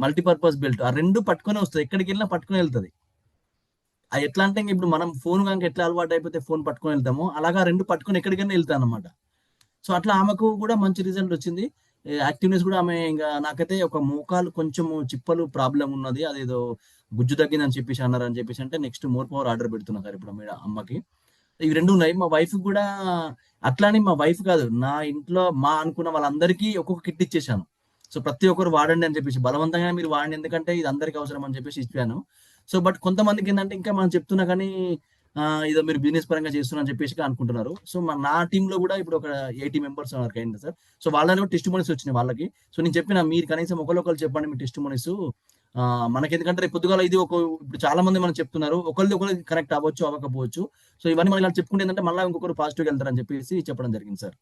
మల్టీపర్పస్ బెల్ట్, ఆ 2 పట్టుకొని వస్తుంది. ఎక్కడికి వెళ్ళినా పట్టుకొని వెళ్తుంది. అది ఎట్లా అంటే ఇప్పుడు మనం ఫోన్ కనుక ఎట్లా అలవాటు అయిపోతే ఫోన్ పట్టుకొని వెళ్తామో, అలాగా 2 పట్టుకొని ఎక్కడికైనా వెళ్తాను అనమాట. సో అట్లా ఆమెకు కూడా మంచి రిజల్ట్ వచ్చింది. యాక్టివ్నెస్ కూడా ఆమె, ఇంకా నాకైతే ఒక మోకాలు కొంచెము చిప్పలు ప్రాబ్లం ఉన్నది, అదేదో గుజ్జు తగ్గిందని చెప్పేసి అన్నారు అని చెప్పేసి అంటే నెక్స్ట్ మోర్ పవర్ ఆర్డర్ పెడుతున్నా సార్ ఇప్పుడు అమ్మకి. ఇవి 2 ఉన్నాయి. మా వైఫ్ కూడా అట్లానే, మా వైఫ్ కాదు, నా ఇంట్లో మా అనుకున్న వాళ్ళందరికీ ఒక్కొక్క కిట్ ఇచ్చేసాను. సో ప్రతి ఒక్కరు వాడండి అని చెప్పేసి, బలవంతంగా మీరు వాడండి ఎందుకంటే ఇది అందరికీ అవసరం అని చెప్పేసి ఇచ్చాను. సో బట్ కొంతమందికి ఏంటంటే ఇంకా మనం చెప్తున్నా కానీ ఇదో మీరు బిజినెస్ పరంగా చేస్తున్నా అని చెప్పేసి అనుకుంటున్నారు. సో నా టీంలో కూడా ఇప్పుడు ఒక 80 members వరకు అయింది సార్. సో వాళ్ళని కూడా టెస్ట్ మనీస్ వచ్చినాయి వాళ్ళకి. సో నేను చెప్పిన మీరు కనీసం ఒకళ్ళు చెప్పండి మీ టెస్ట్ మనీస్. మనకి ఎందుకంటే రేపు పొద్దుగాల ఇది ఇప్పుడు చాలా మంది మనం చెప్తున్నారు, ఒకళ్ళు కనెక్ట్ అవ్వచ్చు అవ్వకపోవచ్చు. సో ఇవన్నీ మనం ఇలా చెప్పుకుంటే ఏంటంటే మళ్ళీ ఇంకొకరు పాజిటివ్గా వెళ్తారని చెప్పేసి చెప్పడం జరిగింది సార్.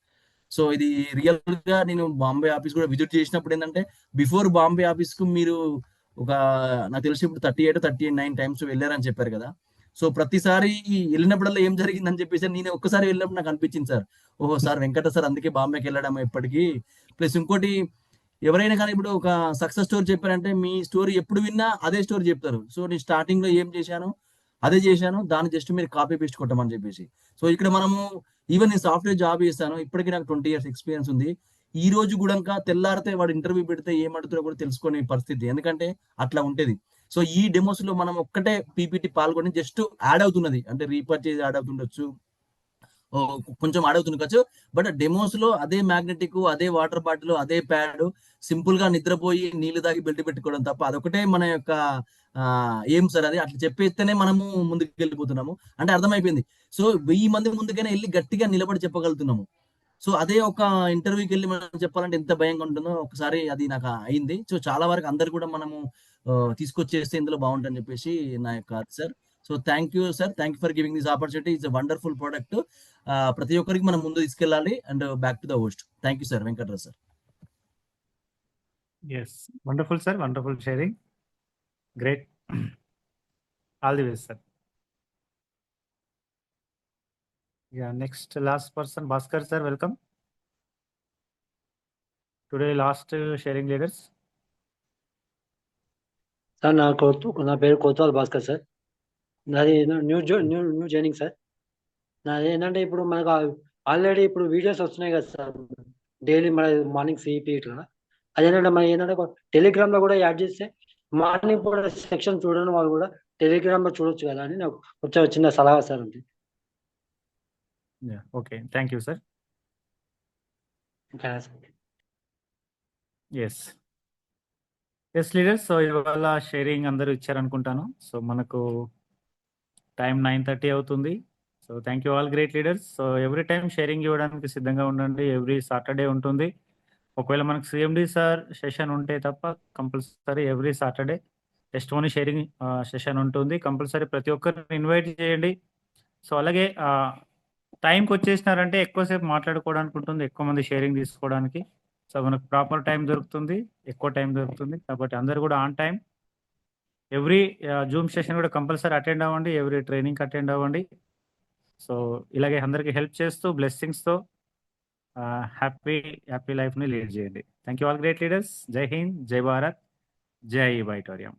సో ఇది రియల్ గా నేను బాంబే ఆఫీస్ కూడా విజిట్ చేసినప్పుడు ఏంటంటే, బిఫోర్ బాంబే ఆఫీస్ కు మీరు నాకు తెలిసి ఇప్పుడు 38-39 times వెళ్ళారని చెప్పారు కదా. సో ప్రతిసారి వెళ్ళినప్పుడల్లా ఏం జరిగిందని చెప్పేసి నేను ఒక్కసారి వెళ్ళినప్పుడు నాకు అనిపించింది సార్, ఓహో సార్ వెంకట సార్ అందుకే బాంబేకి వెళ్ళడం ఎప్పటికీ. ప్లస్ ఇంకోటి, ఎవరైనా కానీ ఇప్పుడు ఒక సక్సెస్ స్టోరీ చెప్పారంటే మీ స్టోరీ ఎప్పుడు విన్నా అదే స్టోరీ చెప్తారు. సో నేను స్టార్టింగ్ లో ఏం చేశాను అదే చేశాను, దాన్ని జస్ట్ మీరు కాపీ పేస్ట్ కొట్టమని చెప్పేసి. సో ఇక్కడ మనము ఈవెన్ నేను సాఫ్ట్వేర్ జాబ్ చేస్తాను, ఇప్పటికీ నాకు 20 years ఎక్స్పీరియన్స్ ఉంది. ఈ రోజు కూడా తెల్లారితే వాడు ఇంటర్వ్యూ పెడితే ఏమడుగుతారో కూడా తెలుసుకునే పరిస్థితి, ఎందుకంటే అట్లా ఉంటేది. సో ఈ డెమోస్ లో మనం ఒక్కటే పీపీటీ పాల్గొని జస్ట్ యాడ్ అవుతున్నది, అంటే రీపర్చేజ్ యాడ్ అవుతుండొచ్చు, కొంచెం యాడ్ అవుతుండొచ్చు, బట్ డెమోస్ లో అదే మ్యాగ్నెటిక్, అదే వాటర్ బాటిల్, అదే ప్యాడ్, సింపుల్ గా నిద్రపోయి నీళ్లు తాగి బెల్ట్ పెట్టుకోవడం తప్ప అదొకటే మన యొక్క ఏం సార్. అది అట్లా చెప్పేస్తేనే మనము ముందుకు వెళ్ళిపోతున్నాము అంటే అర్థమైపోయింది. సో 1000 మంది ముందుకైనా వెళ్ళి గట్టిగా నిలబడి చెప్పగలుగుతున్నాము. సో అదే ఒక ఇంటర్వ్యూకి వెళ్ళి మనం చెప్పాలంటే ఎంత భయంగా ఉంటుందో ఒకసారి అది నాకు అయింది. సో చాలా వరకు అందరు కూడా మనము తీసుకొచ్చేస్తే ఇందులో బాగుంటుందని చెప్పేసి నా యొక్క sir. So thank you sir, thank you for giving this opportunity. It's wonderful product. ప్రతి ఒక్కరికి మనం ముందు తీసుకెళ్ళాలి. And back to the host. Thank you sir, Venkatrao sir. Yes, wonderful sir, wonderful sharing. Great. All the best sir. Yeah, next last person, Bhaskar sir, welcome. Today last sharing leaders. Sir నా పేరు Kotwal Bhaskar sir. నాది new joining sir. నాది ఏంటంటే ఇప్పుడు మనకు already ఇప్పుడు videos వస్తున్నాయి కదా సార్, డైలీ మన మార్నింగ్ సిపి ఇట్లా. అదేంటంటే మన ఏంటంటే టెలిగ్రామ్ లో కూడా యాడ్ చేస్తే మార్నింగ్ కూడా సెక్షన్ చూడని వాళ్ళు కూడా టెలిగ్రామ్ లో చూడొచ్చు కదా అని నాకు కొంచెం చిన్న సలహా సార్ ఉంది. Okay, thank you sir. Okay sir. Yes yes leaders, so ఇవాళ షేరింగ్ అందరూ ఇచ్చారనుకుంటాను. సో మనకు టైం 9:30 అవుతుంది. So thank you all great leaders. So every time sharing ఇవ్వడానికి సిద్ధంగా ఉండండి. ఎవ్రీ సాటర్డే ఉంటుంది. ఒకవేళ మనకు సిఎండి సార్ సెషన్ ఉంటే తప్ప compulsory every Saturday test money sharing session ఉంటుంది. కంపల్సరీ ప్రతి ఒక్కరిని ఇన్వైట్ చేయండి. సో అలాగే టైంకి వచ్చేసినారంటే ఎక్కువసేపు మాట్లాడుకోవడానికి ఉంటుంది, ఎక్కువ మంది షేరింగ్ తీసుకోవడానికి. సో మనకు ప్రాపర్ టైం దొరుకుతుంది, ఎక్కువ టైం దొరుకుతుంది. కాబట్టి అందరు కూడా on time every Zoom session కూడా కంపల్సరీ అటెండ్ అవ్వండి, ఎవ్రీ ట్రైనింగ్కి అటెండ్ అవ్వండి. సో ఇలాగే అందరికీ హెల్ప్ చేస్తూ బ్లెస్సింగ్స్తో హ్యాపీ లైఫ్ని లీడ్ చేయండి. Thank you all great leaders. జై హింద్, జై భారత్, జై వైటోరియం.